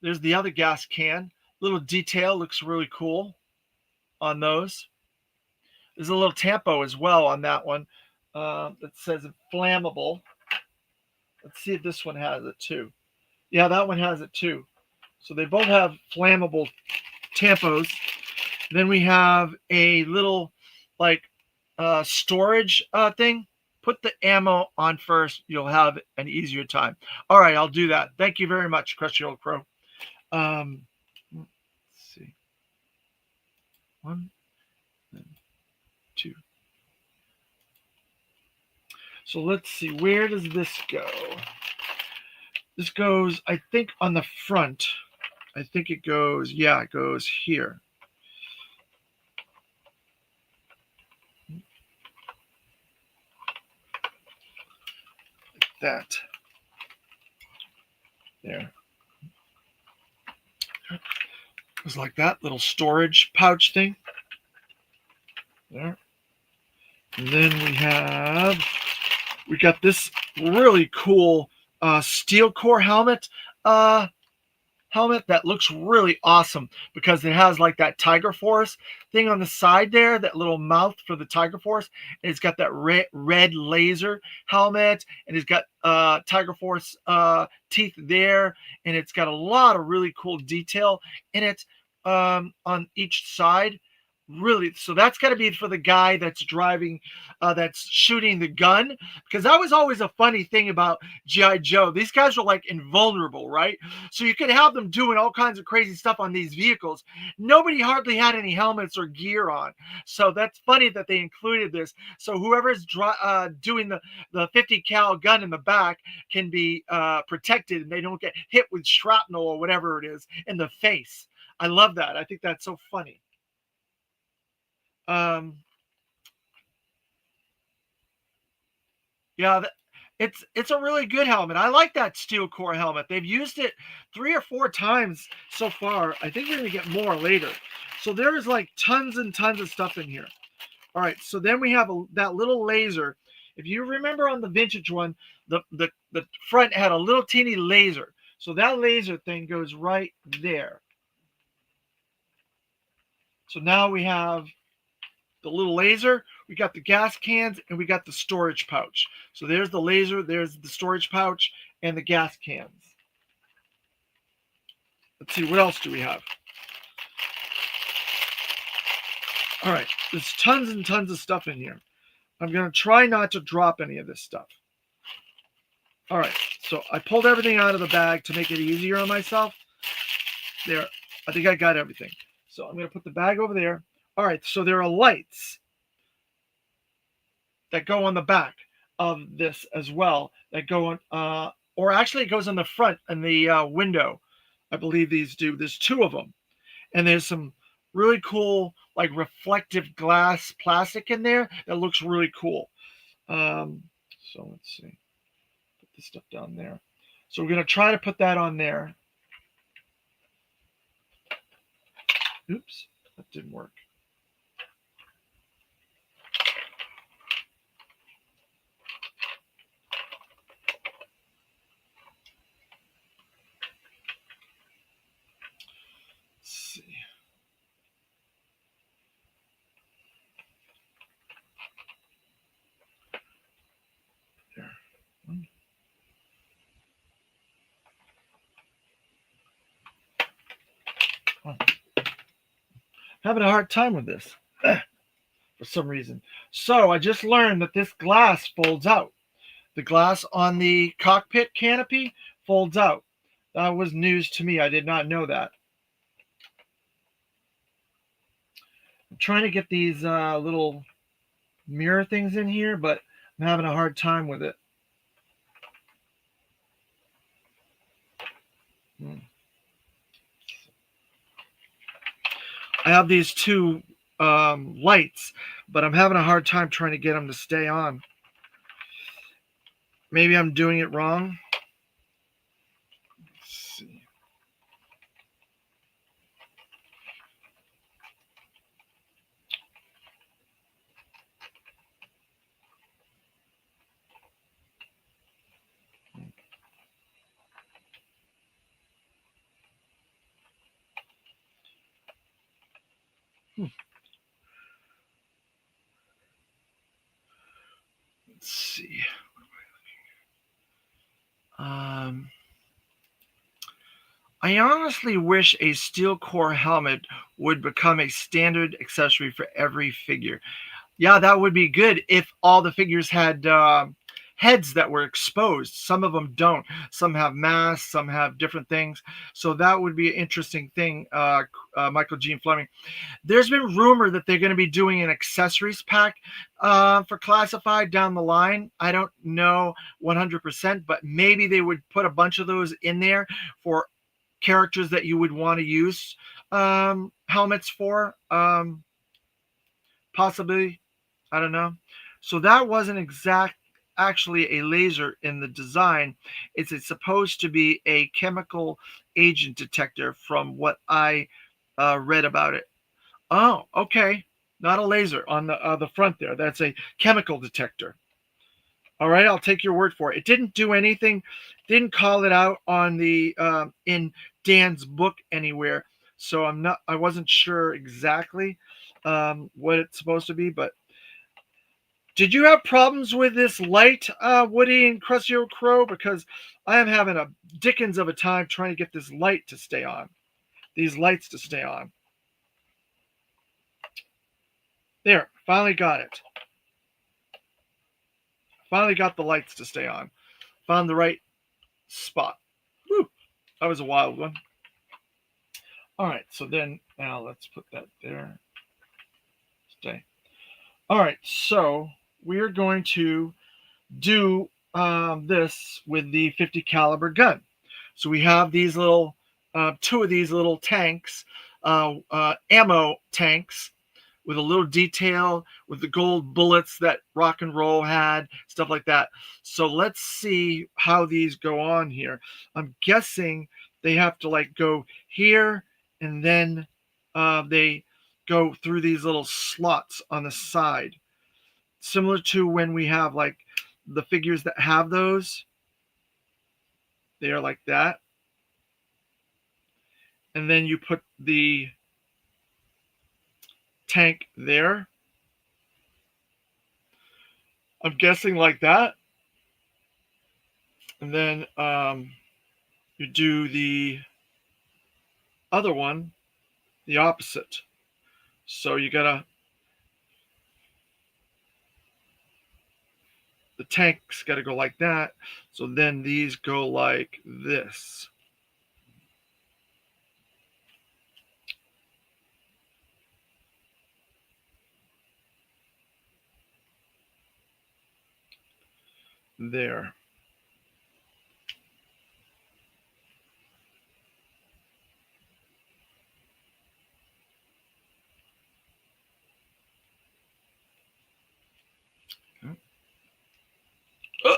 There's the other gas can. Little detail looks really cool on those. There's a little tampo as well on that one that says flammable. Let's see if this one has it too. Yeah, that one has it too. So they both have flammable tampos. Then we have a little like storage thing. Put the ammo on first. You'll have an easier time. All right, I'll do that. Thank you very much, Krusty Old Crow. Let's see. 1, 2. So let's see. Where does this go? This goes, I think, on the front. I think it goes, yeah, it goes here. That. There. It's like that little storage pouch thing. There. And then we got this really cool steel core uh, helmet that looks really awesome because it has like that Tiger Force thing on the side there, that little mouth for the Tiger Force. And it's got that red laser helmet, and it's got Tiger Force teeth there, and it's got a lot of really cool detail in it on each side. Really, so that's got to be for the guy that's driving, that's shooting the gun, because that was always a funny thing about GI Joe. These guys are like invulnerable, right? So you could have them doing all kinds of crazy stuff on these vehicles. Nobody hardly had any helmets or gear on. So that's funny that they included this. So whoever's doing the 50 cal gun in the back can be protected, and they don't get hit with shrapnel or whatever it is in the face. I love that. I think that's so funny. Um, yeah, it's a really good helmet. I like that steel core helmet. They've used it 3 or 4 times so far. I think we're gonna get more later. So there's like tons and tons of stuff in here. All right, so then we have that little laser. If you remember on the vintage one, the front had a little teeny laser. So that laser thing goes right there. So now we have the little laser, we got the gas cans, and we got the storage pouch. So there's the laser, there's the storage pouch, and the gas cans. Let's see, what else do we have? All right, there's tons and tons of stuff in here. I'm going to try not to drop any of this stuff. All right, so I pulled everything out of the bag to make it easier on myself. There, I think I got everything. So I'm going to put the bag over there. All right, so there are lights that go on the back of this as well, that go on, or actually it goes on the front and the window. I believe these do. There's 2 of them, and there's some really cool like reflective glass plastic in there that looks really cool. So let's see, put this stuff down there. So we're gonna try to put that on there. Oops, that didn't work. Let's see. There. Oh. Having a hard time with this for some reason. So I just learned that this glass folds out. The glass on the cockpit canopy folds out. That was news to me. I did not know that. I'm trying to get these little mirror things in here, but I'm having a hard time with it. I have these 2 lights, but I'm having a hard time trying to get them to stay on. Maybe I'm doing it wrong. Let's see. Let's see. I honestly wish a steel core helmet would become a standard accessory for every figure. Yeah, that would be good if all the figures had heads that were exposed. Some of them don't. Some have masks, some have different things. So that would be an interesting thing, Michael Gene Fleming. There's been rumor that they're going to be doing an accessories pack for Classified down the line. I don't know 100%, but maybe they would put a bunch of those in there for characters that you would want to use helmets for, possibly. I don't know. So that wasn't actually a laser in the design. It's supposed to be a chemical agent detector from what I read about it. Oh, okay. Not a laser on the front there. That's a chemical detector. All right, I'll take your word for it. It didn't do anything, didn't call it out on the in Dan's book anywhere. So I wasn't sure exactly what it's supposed to be. But did you have problems with this light, Woody and Crusty Old Crow? Because I am having a dickens of a time trying to get this light to stay on. These lights to stay on. There, finally got it. Finally got the lights to stay on. Found the right spot. Whew, that was a wild one. All right, so then now let's put that there. Stay. All right, so we're going to do this with the 50 caliber gun. So we have these little, two of these little tanks, ammo tanks, with a little detail with the gold bullets that rock and roll had, stuff like that. So let's see how these go on here. I'm guessing they have to like go here and then they go through these little slots on the side, similar to when we have like the figures that have those. They are like that. And then you put the tank there. I'm guessing like that. And then you do the other one the opposite. So you gotta, the tank's gotta go like that. So then these go like this. There. Oh,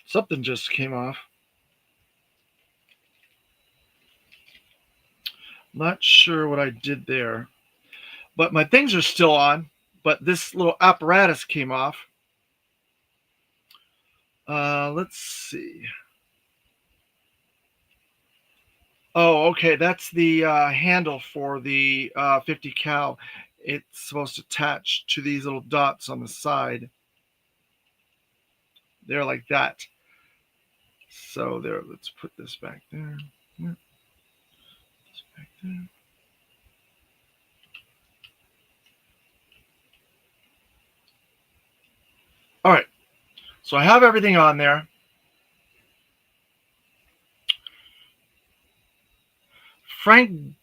something just came off. Not sure what I did there. But my things are still on. But this little apparatus came off. Let's see. Oh, okay. That's the handle for the 50 cal. It's supposed to attach to these little dots on the side. They're like that. So there, let's put this back there. Yeah, this back there. All right. So I have everything on there. Frank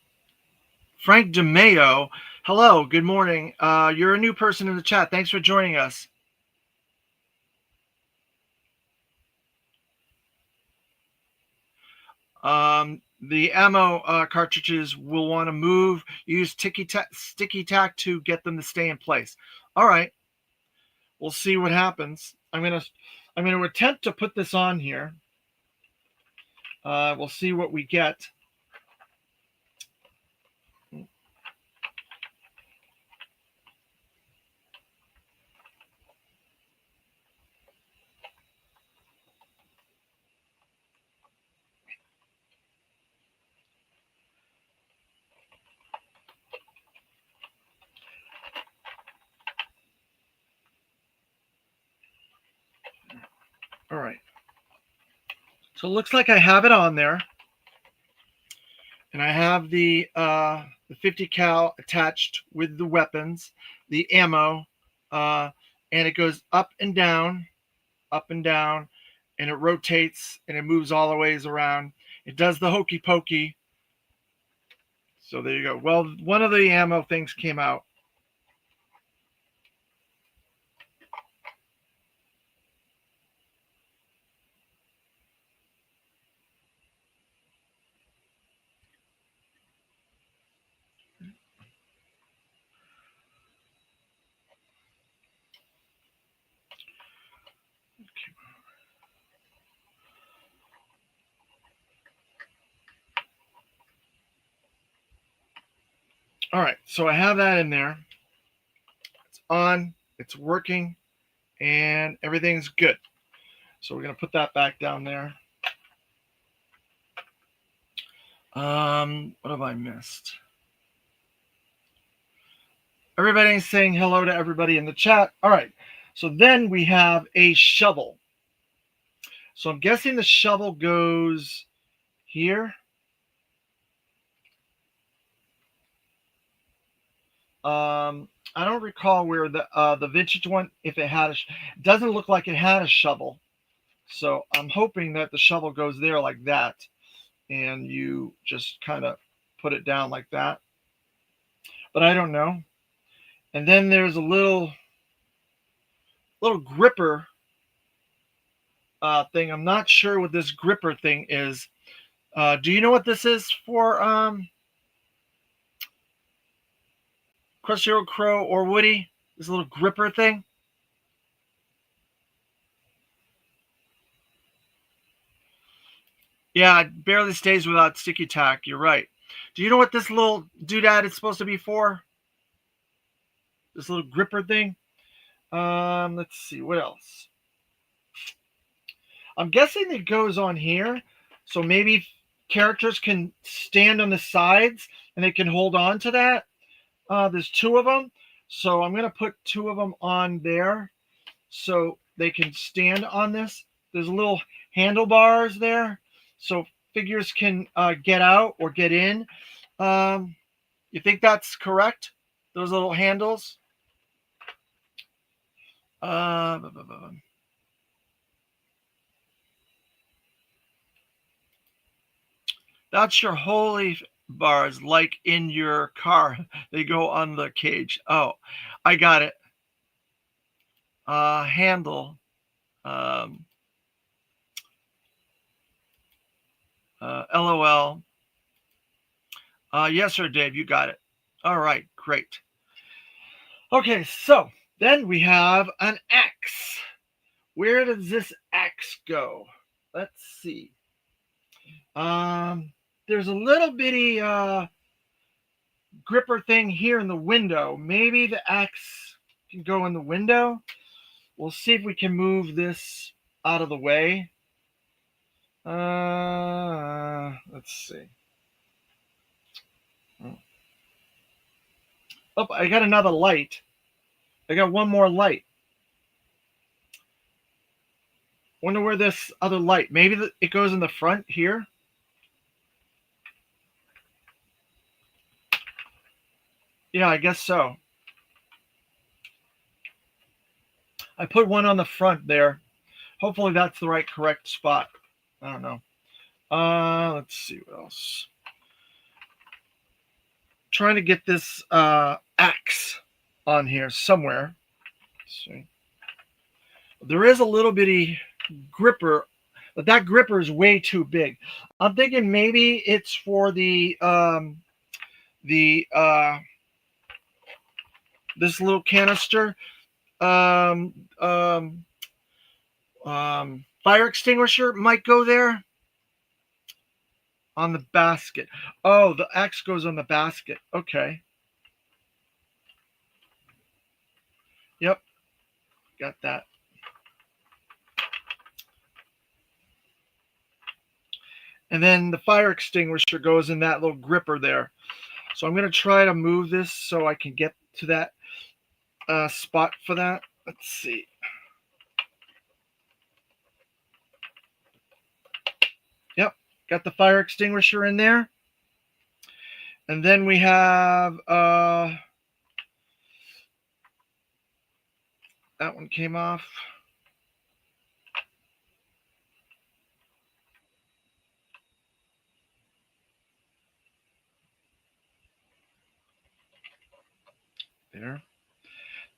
Frank DeMeo. Hello, good morning. You're a new person in the chat. Thanks for joining us. The ammo cartridges will want to move. Use sticky tack to get them to stay in place. All right, we'll see what happens. I'm gonna attempt to put this on here. We'll see what we get. All right. So it looks like I have it on there, and I have the 50 cal attached with the weapons, the ammo, and it goes up and down, and it rotates and it moves all the ways around. It does the hokey pokey. So there you go. Well, one of the ammo things came out. All right, so I have that in there. It's on, it's working, and everything's good. So we're going to put that back down there. What have I missed? Everybody's saying hello to everybody in the chat. All right, so then we have a shovel. So I'm guessing the shovel goes here. I don't recall where the vintage one, if it had it doesn't look like it had a shovel. So I'm hoping that the shovel goes there like that, and you just kind of put it down like that. But I don't know. And then there's a little gripper thing. I'm not sure what this gripper thing is. Do you know what this is for, Crusty Old Crow or Woody? This little gripper thing? Yeah, it barely stays without sticky tack. You're right. Do you know what this little doodad is supposed to be for? This little gripper thing? Let's see. What else? I'm guessing it goes on here. So maybe characters can stand on the sides and they can hold on to that. There's two of them. So I'm going to put two of them on there so they can stand on this. There's little handlebars there so figures can get out or get in. You think that's correct? Those little handles? Uh, that's your holy bars, like in your car. They go on the cage. Oh, I got it. Handle. Um, LOL. Yes, sir, Dave. You got it. All right, great. Okay, so then we have an X. Where does this X go? Let's see. There's a little bitty gripper thing here in the window. Maybe the X can go in the window. We'll see if we can move this out of the way. Let's see. Oh, I got another light. I got one more light. Wonder where this other light. Maybe it goes in the front here. Yeah, I guess so. I put one on the front there. Hopefully that's the right correct spot. I don't know. Let's see what else. Trying to get this axe on here somewhere. Let's see. There is a little bitty gripper, but that gripper is way too big. I'm thinking maybe it's for the this little canister um, um, fire extinguisher might go there on the basket. Oh, the axe goes on the basket. Okay. Yep, got that. And then the fire extinguisher goes in that little gripper there. So I'm going to try to move this so I can get to that spot for that. Let's see. Yep, got the fire extinguisher in there. And then we have that one came off. There.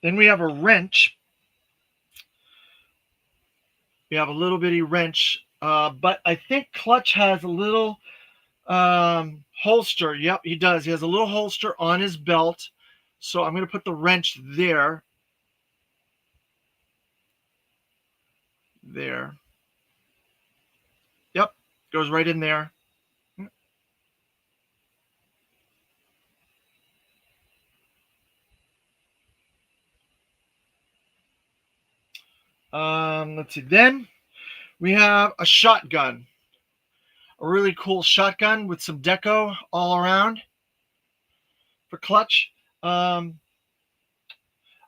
Then we have a wrench. We have a little bitty wrench, but I think Clutch has a little holster. Yep, he does. He has a little holster on his belt. So I'm going to put the wrench there. There. Yep, goes right in there. Let's see. Then we have a shotgun, a really cool shotgun with some deco all around for clutch. Um,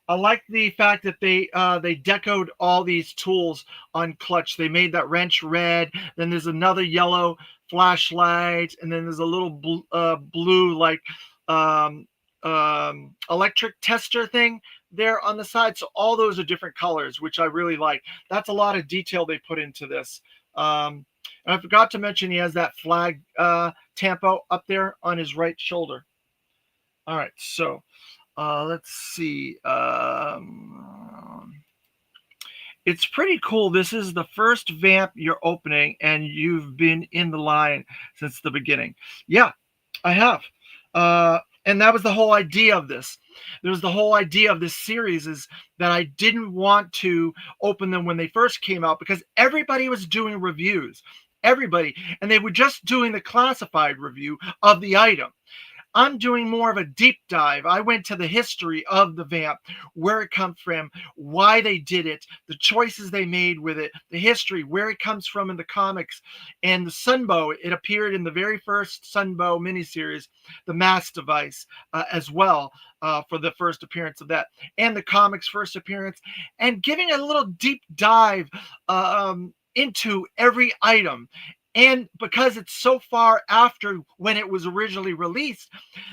I like the fact that they decoed all these tools on clutch. They made that wrench red. Then there's another yellow flashlight, and then there's a little blue like um, electric tester thing there on the side. So all those are different colors, which I really like. That's a lot of detail they put into this. Um, and I forgot to mention he has that flag tampo up there on his right shoulder. All right, so let's see. It's pretty cool. This is the first Vamp you're opening, and you've been in the line since the beginning. Yeah, I have. And that was the whole idea of this. There was the whole idea of this series is that I didn't want to open them when they first came out because everybody was doing reviews. Everybody. And they were just doing the classified review of the item. I'm doing more of a deep dive. I went to the history of the Vamp, where it comes from, why they did it, the choices they made with it, the history, where it comes from in the comics, and the Sunbow. It appeared in the very first Sunbow miniseries, the Mass Device, as well. For the first appearance of that, and the comics' first appearance, and giving a little deep dive into every item. And because it's so far after when it was originally released,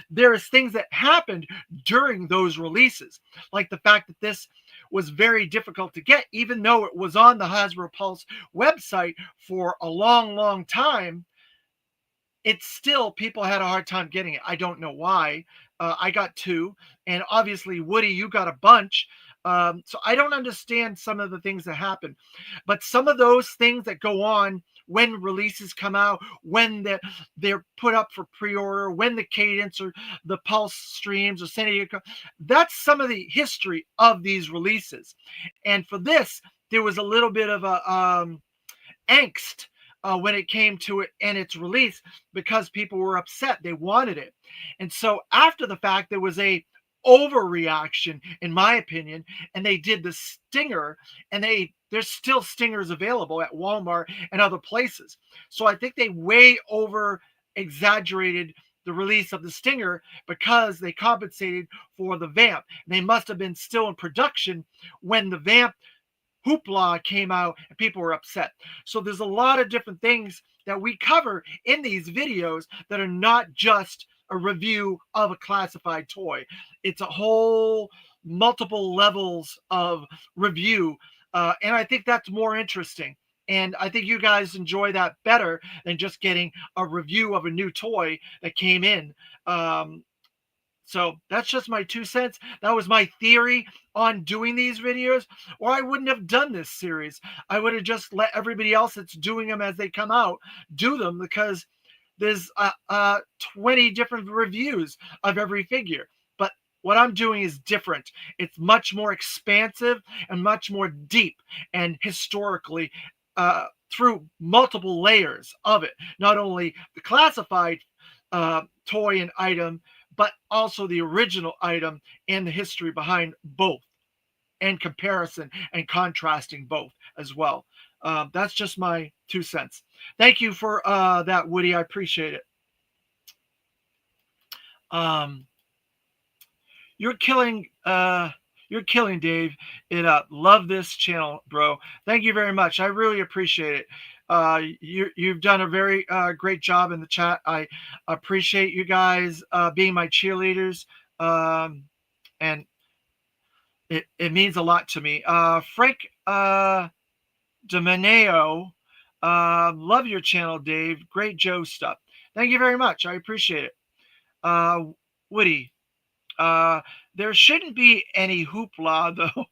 there's things that happened during those releases, like the fact that this was very difficult to get, even though it was on the Hasbro Pulse website for a long, long time. It's still people had a hard time getting it. I don't know why. I got two, and obviously Woody, you got a bunch. So I don't understand some of the things that happen, but some of those things that go on when releases come out, when they're put up for pre-order, when the cadence or the pulse streams or sending it, that's some of the history of these releases. And for this, there was a little bit of a angst when it came to it and its release because people were upset. They wanted it. And so after the fact, there was a overreaction, in my opinion, and they did the stinger, and there's still stingers available at Walmart and other places. So I think they way over exaggerated the release of the stinger because they compensated for the Vamp. They must have been still in production when the Vamp hoopla came out and people were upset. So there's a lot of different things that we cover in these videos that are not just a review of a classified toy. It's a whole multiple levels of review. And I think that's more interesting. And I think you guys enjoy that better than just getting a review of a new toy that came in. So that's just my 2 cents. That was my theory on doing these videos, or I wouldn't have done this series. I would have just let everybody else that's doing them as they come out do them because there's 20 different reviews of every figure. But what I'm doing is different. It's much more expansive and much more deep and historically through multiple layers of it. Not only the classified toy and item, but also the original item and the history behind both, and comparison and contrasting both as well. That's just my 2 cents. Thank you for that, Woody. I appreciate it. Um, you're killing. You're killing, Dave. It up. Love this channel, bro. Thank you very much. I really appreciate it. You've done a very great job in the chat. I appreciate you guys being my cheerleaders, and it means a lot to me. Frank Domeneo, love your channel, Dave. Great Joe stuff. Thank you very much. I appreciate it. Woody, uh, there shouldn't be any hoopla, though.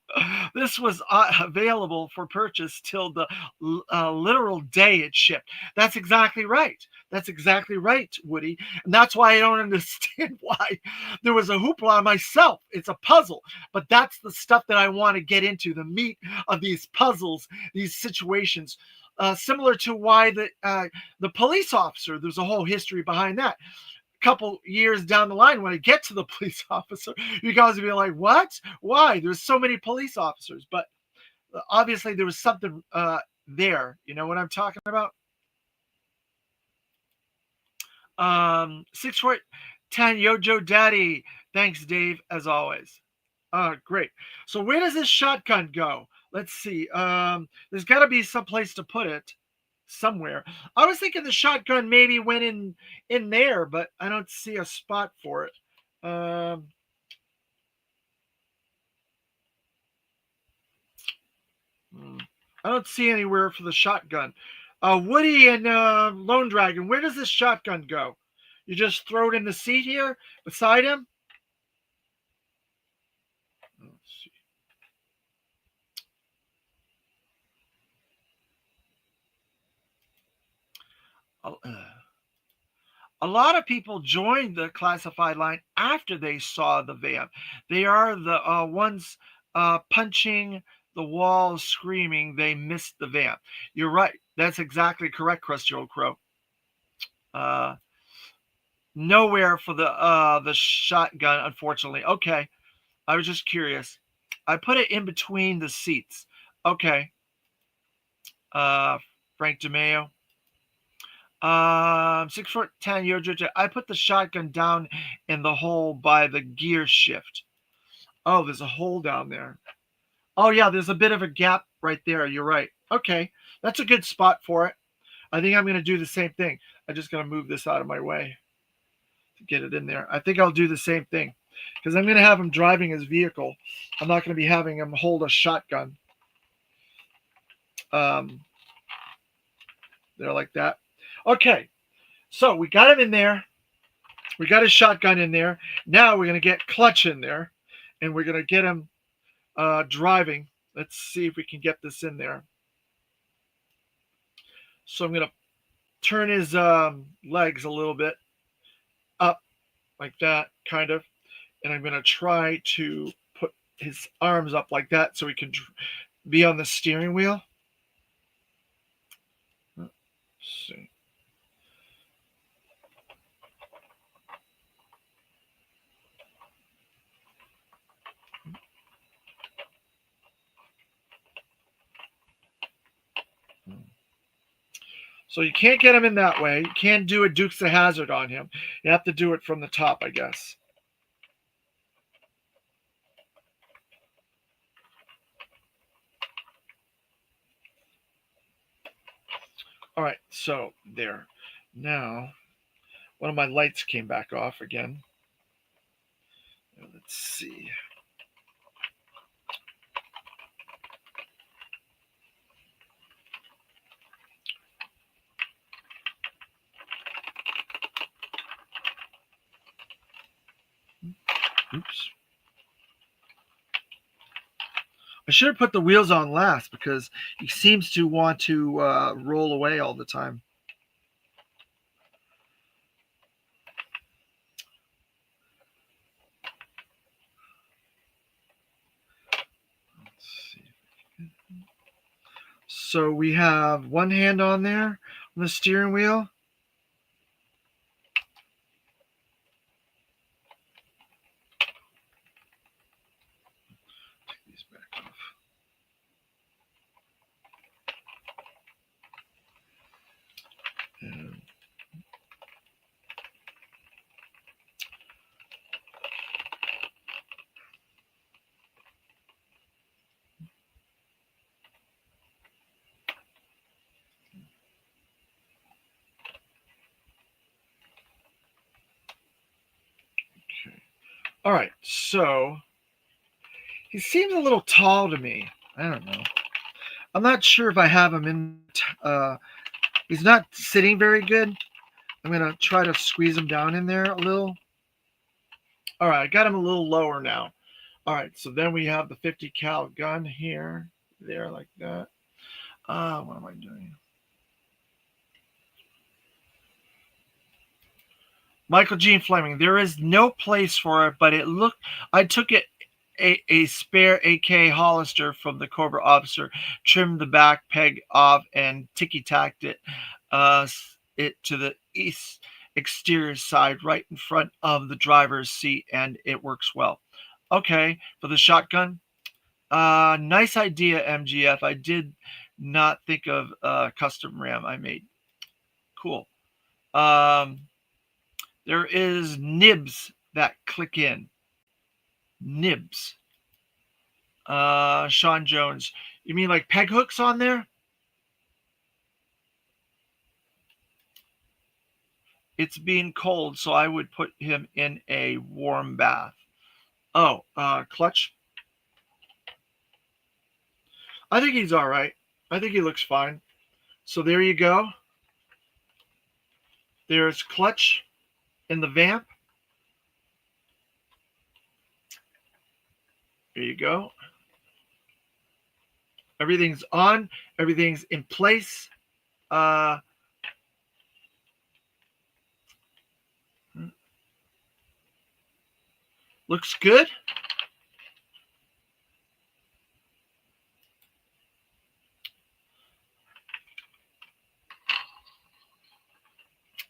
This was available for purchase till the literal day it shipped. That's exactly right. That's exactly right, Woody. And that's why I don't understand why there was a hoopla myself. It's a puzzle, but that's the stuff that I want to get into, the meat of these puzzles, these situations. Similar to why the police officer, there's a whole history behind that. Couple years down the line when I get to the police officer, you guys will be like, what? Why? There's so many police officers. But Obviously, there was something there. You know what I'm talking about? 6 foot 10, Yojo Daddy. Thanks, Dave, as always. Great. So where does this shotgun go? Let's see. There's got to be some place to put it, somewhere. I was thinking the shotgun maybe went in there, but I don't see a spot for it. Um, hmm, I don't see anywhere for the shotgun. Woody and Lone Dragon, where does this shotgun go? You just throw it in the seat here beside him? Let's see. A lot of people joined the classified line after they saw the Vamp. They are the ones punching the wall, screaming they missed the Vamp. You're right. That's exactly correct, Crusty Old Crow. Uh, Nowhere for the shotgun, unfortunately. Okay, I was just curious. I put it in between the seats. Okay, uh, Frank DeMeo. 6 foot 10, Yojo. I put the shotgun down in the hole by the gear shift. Oh, there's a hole down there. Oh yeah, there's a bit of a gap right there. You're right. Okay, that's a good spot for it. I think I'm gonna do the same thing. I just gotta move this out of my way to get it in there. I think I'll do the same thing because I'm gonna have him driving his vehicle. I'm not gonna be having him hold a shotgun. Um, there like that. Okay, so we got him in there. We got his shotgun in there. Now we're going to get Clutch in there, and we're going to get him driving. Let's see if we can get this in there. So I'm going to turn his legs a little bit up like that, kind of. And I'm going to try to put his arms up like that so he can be on the steering wheel. Let's see. So you can't get him in that way. You can't do a Dukes of Hazzard on him. You have to do it from the top, I guess. All right, so there. Now, one of my lights came back off again. Let's see. Oops. I should have put the wheels on last because he seems to want to roll away all the time. Let's see. So we have one hand on there on the steering wheel. Take these back off. And okay. All right, so he seems a little tall to me. I don't know. I'm not sure if I have him in. He's not sitting very good. I'm gonna try to squeeze him down in there a little. All right, I got him a little lower now. All right, so then we have the 50 cal gun here, there, like that. What am I doing? Michael Gene Fleming. There is no place for it, but it looked. I took it a spare AK Hollister from the Cobra officer, trimmed the back peg off, and ticky tacked it to the east exterior side, right in front of the driver's seat, and it works well. Okay, for the shotgun, Nice idea, MGF. I did not think of custom RAM I made. Cool. There is nibs that click in. Nibs. Sean Jones. You mean like peg hooks on there? It's being cold, so I would put him in a warm bath. Oh, Clutch. I think he's all right. I think he looks fine. So there you go. There's Clutch in the Vamp. There you go. Everything's on. Everything's in place. Looks good.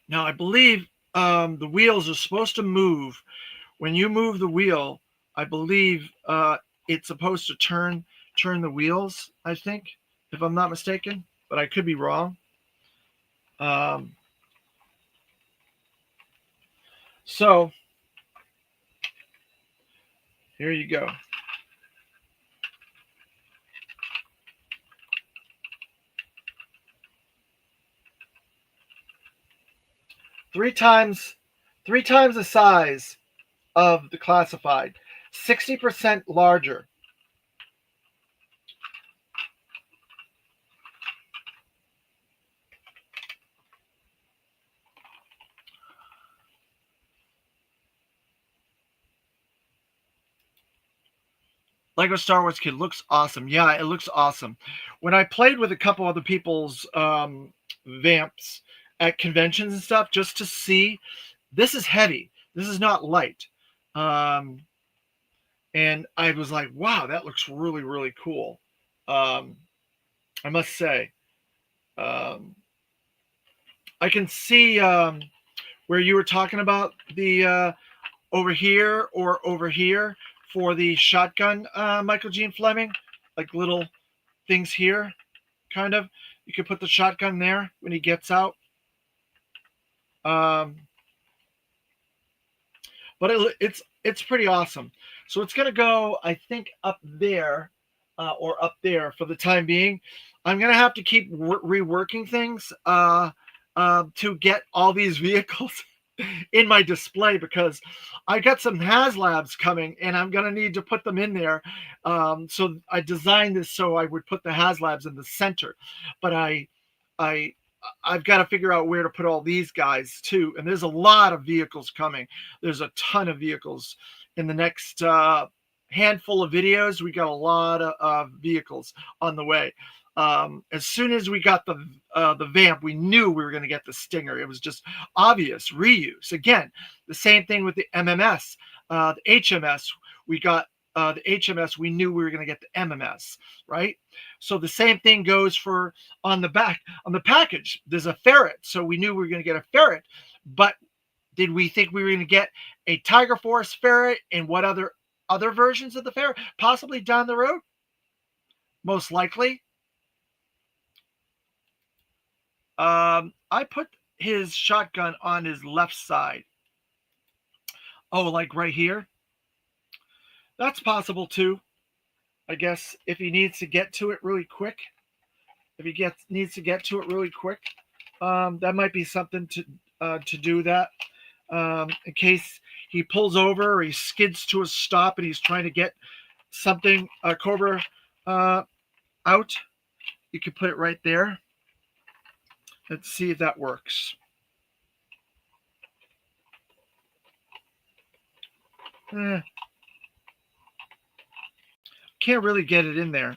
Now I believe the wheels are supposed to move. When you move the wheel, I believe it's supposed to turn the wheels. I think, if I'm not mistaken, but I could be wrong. So here you go. Three times the size of the classified, 60% larger. Lego Star Wars Kid looks awesome. Yeah, it looks awesome. When I played with a couple other people's vamps at conventions and stuff, just to see, this is heavy. This is not light. And I was like, wow, that looks really, really cool. I must say, I can see where you were talking about the over here or over here for the shotgun, Michael Gene Fleming, like little things here, kind of. You could put the shotgun there when he gets out. But it's pretty awesome. So it's gonna go, I think, up there or up there for the time being. I'm gonna have to keep reworking things to get all these vehicles in my display, because I got some HasLabs coming and I'm gonna need to put them in there. So I designed this so I would put the HasLabs in the center, but I I've got to figure out where to put all these guys too. And there's a lot of vehicles coming. There's a ton of vehicles in the next handful of videos. We got a lot of vehicles on the way. As soon as we got the Vamp, we knew we were going to get the Stinger. It was just obvious reuse. Again, the same thing with the MMS, the HMS. We got the HMS. We knew we were going to get the MMS, right? So the same thing goes for on the back on the package. There's a ferret, so we knew we were going to get a ferret. But did we think we were going to get a Tiger Force ferret, and what other versions of the ferret? Possibly down the road. Most likely. I put his shotgun on his left side. Oh, like right here? That's possible too. I guess if he needs to get to it really quick. If he needs to get to it really quick, that might be something to do that. In case he pulls over or he skids to a stop and he's trying to get something, Cobra, out, you can put it right there. Let's see if that works. Can't really get it in there.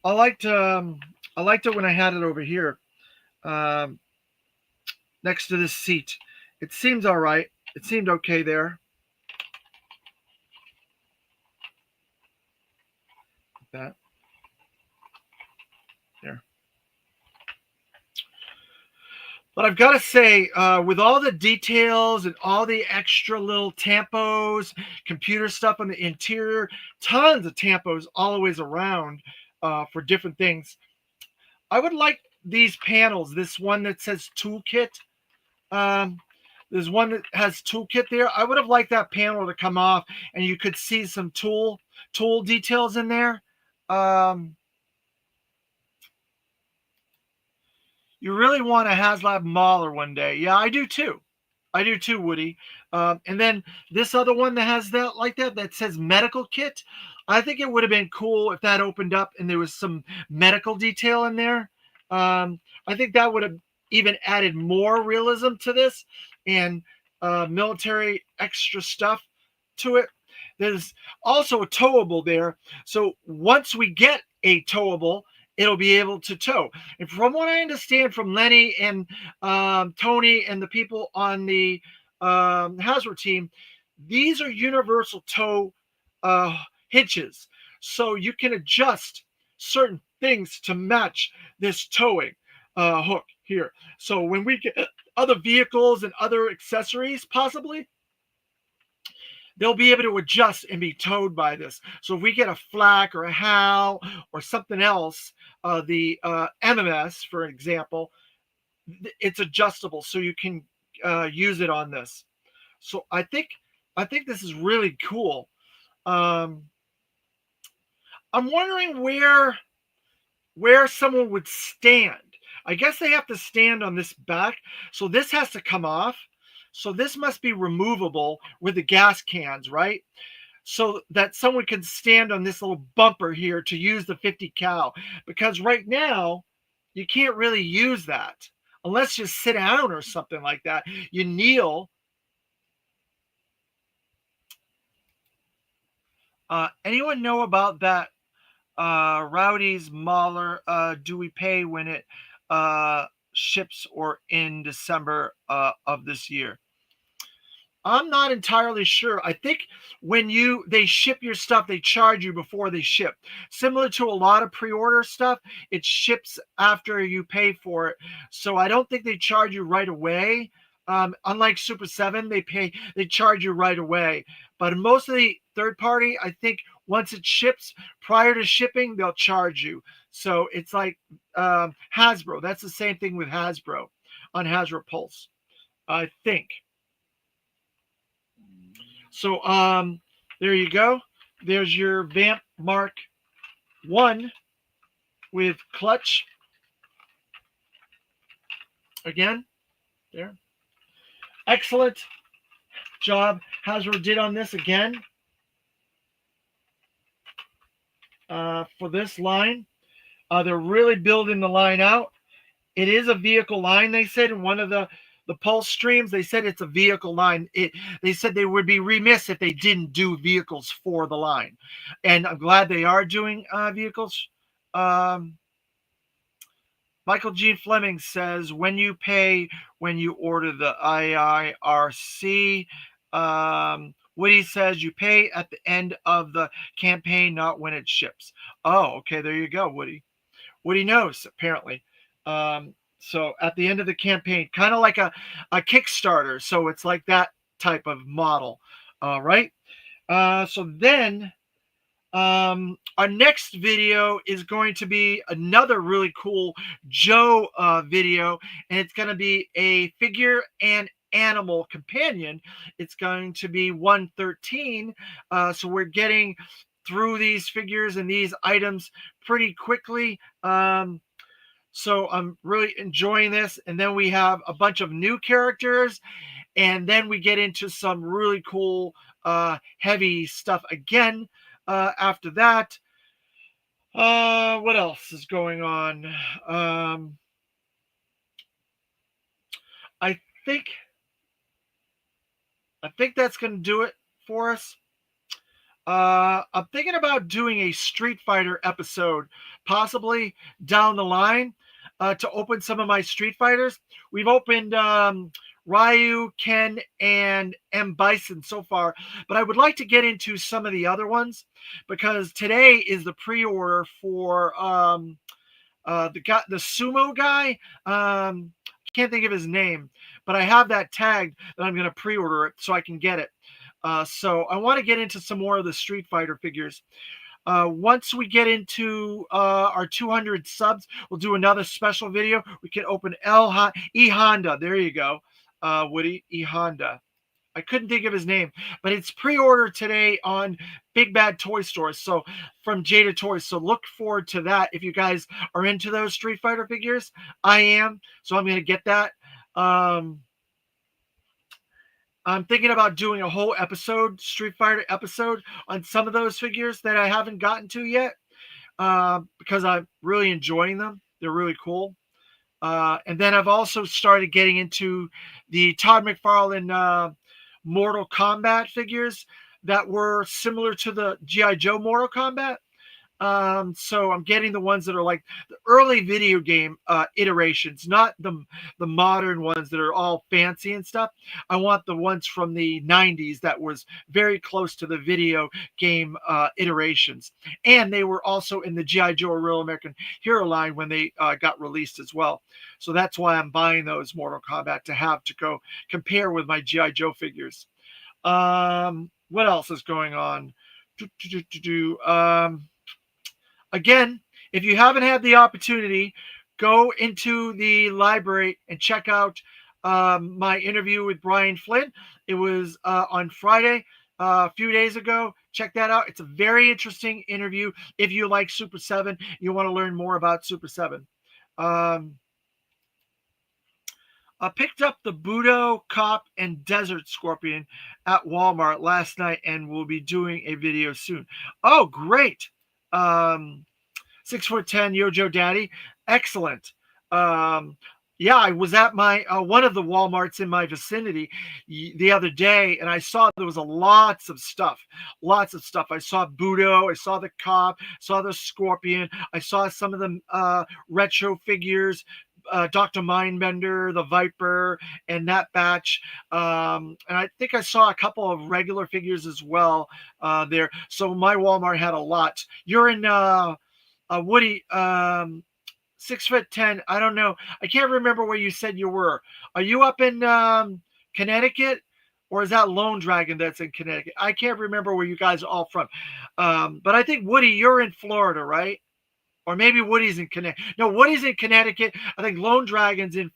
I liked it when I had it over here, next to this seat. It seems all right. It seemed okay there. That there. But I've got to say, with all the details and all the extra little tampos, computer stuff on the interior, tons of tampos always around for different things. I would like these panels. This one that says toolkit. Um, there's one that has toolkit there. I would have liked that panel to come off, and you could see some tool details in there. Um, you really want a HasLab Mauler one day. Yeah, I do too. I do too, Woody. And then this other one that has that like that says medical kit. I think it would have been cool if that opened up and there was some medical detail in there. I think that would have even added more realism to this and military extra stuff to it. There's also a towable there. So once we get a towable, it'll be able to tow. And from what I understand from Lenny and Tony and the people on the Hasbro team, these are universal tow uh, hitches. So you can adjust certain things to match this towing hook here. So when we get other vehicles and other accessories, possibly, they'll be able to adjust and be towed by this. So if we get a flak or a HAL or something else, the MMS, for example, it's adjustable, so you can use it on this. So I think this is really cool. Um, I'm wondering where someone would stand. I guess they have to stand on this back, so this has to come off. So this must be removable with the gas cans, right? So that someone can stand on this little bumper here to use the 50 cal. Because right now, you can't really use that unless you sit down or something like that. You kneel. Anyone know about that Rowdy's Mauler? Do we pay when it ships or in December of this year? I'm not entirely sure. I think when they ship your stuff, they charge you before they ship. Similar to a lot of pre-order stuff, it ships after you pay for it. So I don't think they charge you right away. Unlike Super 7, they charge you right away. But most of the third party, I think once it ships, prior to shipping, they'll charge you. So it's like Hasbro. That's the same thing with Hasbro on Hasbro Pulse, I think. So there you go. There's your Vamp Mark 1 with clutch. Again, there. Excellent job Hasbro did on this again for this line. They're really building the line out. It is a vehicle line, they said in one of the Pulse streams. They said it's a vehicle line. They said they would be remiss if they didn't do vehicles for the line. And I'm glad they are doing vehicles. Michael Gene Fleming says, when you order the IIRC. Woody says you pay at the end of the campaign, not when it ships. Oh, okay, there you go, Woody. Woody knows, apparently. So at the end of the campaign, kind of like a Kickstarter. So it's like that type of model. Right? So then our next video is going to be another really cool Joe video, and it's going to be a figure and animal companion. It's going to be 113. So we're getting through these figures and these items pretty quickly. So I'm really enjoying this. And then we have a bunch of new characters, and then we get into some really cool heavy stuff again after that. What else is going on? I think that's going to do it for us. I'm thinking about doing a Street Fighter episode, possibly down the line, to open some of my Street Fighters. We've opened Ryu, Ken, and M. Bison so far, but I would like to get into some of the other ones because today is the pre-order for the sumo guy. can't think of his name, but I have that tagged that I'm going to pre-order it so I can get it. So I want to get into some more of the Street Fighter figures. Once we get into our 200 subs, we'll do another special video. We can open E Honda. There you go, Woody E Honda. I couldn't think of his name, but it's pre-ordered today on Big Bad Toy Stores. So from Jada Toys. So look forward to that. If you guys are into those Street Fighter figures, I am. So I'm going to get that. I'm thinking about doing a whole episode, Street Fighter episode, on some of those figures that I haven't gotten to yet, because I'm really enjoying them. They're really cool. And then I've also started getting into the Todd McFarlane Mortal Kombat figures that were similar to the G.I. Joe Mortal Kombat. So I'm getting the ones that are like the early video game iterations, not the modern ones that are all fancy and stuff. I want the ones from the 90s that was very close to the video game iterations. And they were also in the G.I. Joe Real American Hero line when they got released as well. So that's why I'm buying those Mortal Kombat to have to go compare with my G.I. Joe figures. What else is going on? Again, if you haven't had the opportunity, go into the library and check out my interview with Brian Flynn. It was on Friday, a few days ago. Check that out. It's a very interesting interview. If you like Super 7, you want to learn more about Super 7. I picked up the Budo, Cop, and Desert Scorpion at Walmart last night and will be doing a video soon. Oh, great. 6'10" Yojo Daddy. Excellent. Yeah, I was at my one of the Walmarts in my vicinity the other day, and I saw there was lots of stuff. Lots of stuff. I saw Budo, I saw the Cop, saw the Scorpion, I saw some of the retro figures, Dr. Mindbender, the Viper, and that batch. And I think I saw a couple of regular figures as well there. So my Walmart had a lot. You're in Woody, 6'10". I don't know. I can't remember where you said you were. Are you up in Connecticut, or is that Lone Dragon that's in Connecticut? I can't remember where you guys are all from. But I think Woody, you're in Florida, right? Or maybe Woody's in Connecticut. No, Woody's in Connecticut. I think Lone Dragon's in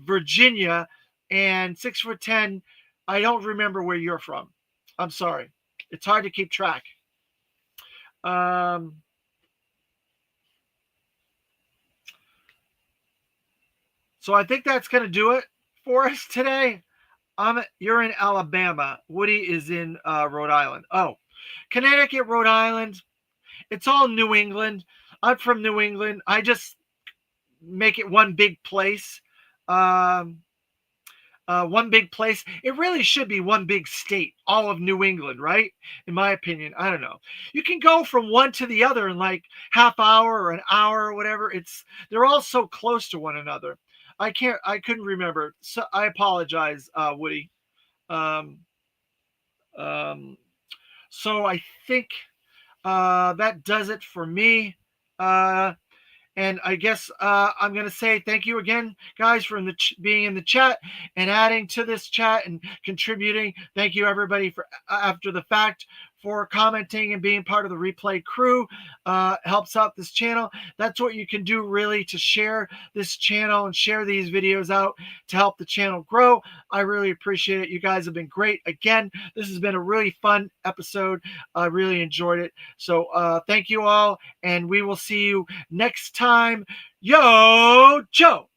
Virginia, and 6'10". I don't remember where you're from. I'm sorry. It's hard to keep track. So I think that's going to do it for us today. You're in Alabama. Woody is in Rhode Island. Oh, Connecticut, Rhode Island. It's all New England. I'm from New England. I just make it one big place. One big place. It really should be one big state, all of New England, right? In my opinion, I don't know. You can go from one to the other in like half hour or an hour or whatever. They're all so close to one another. I couldn't remember. So I apologize, Woody. Um, so I think that does it for me. And I guess I'm going to say thank you again, guys, for being in the chat and adding to this chat and contributing. Thank you, everybody, for after the fact for commenting and being part of the replay crew. Helps out this channel. That's what you can do, really, to share this channel and share these videos out to help the channel grow. I really appreciate it. You guys have been great. Again, this has been a really fun episode. I really enjoyed it. So thank you all, and we will see you next time. Yo, Joe.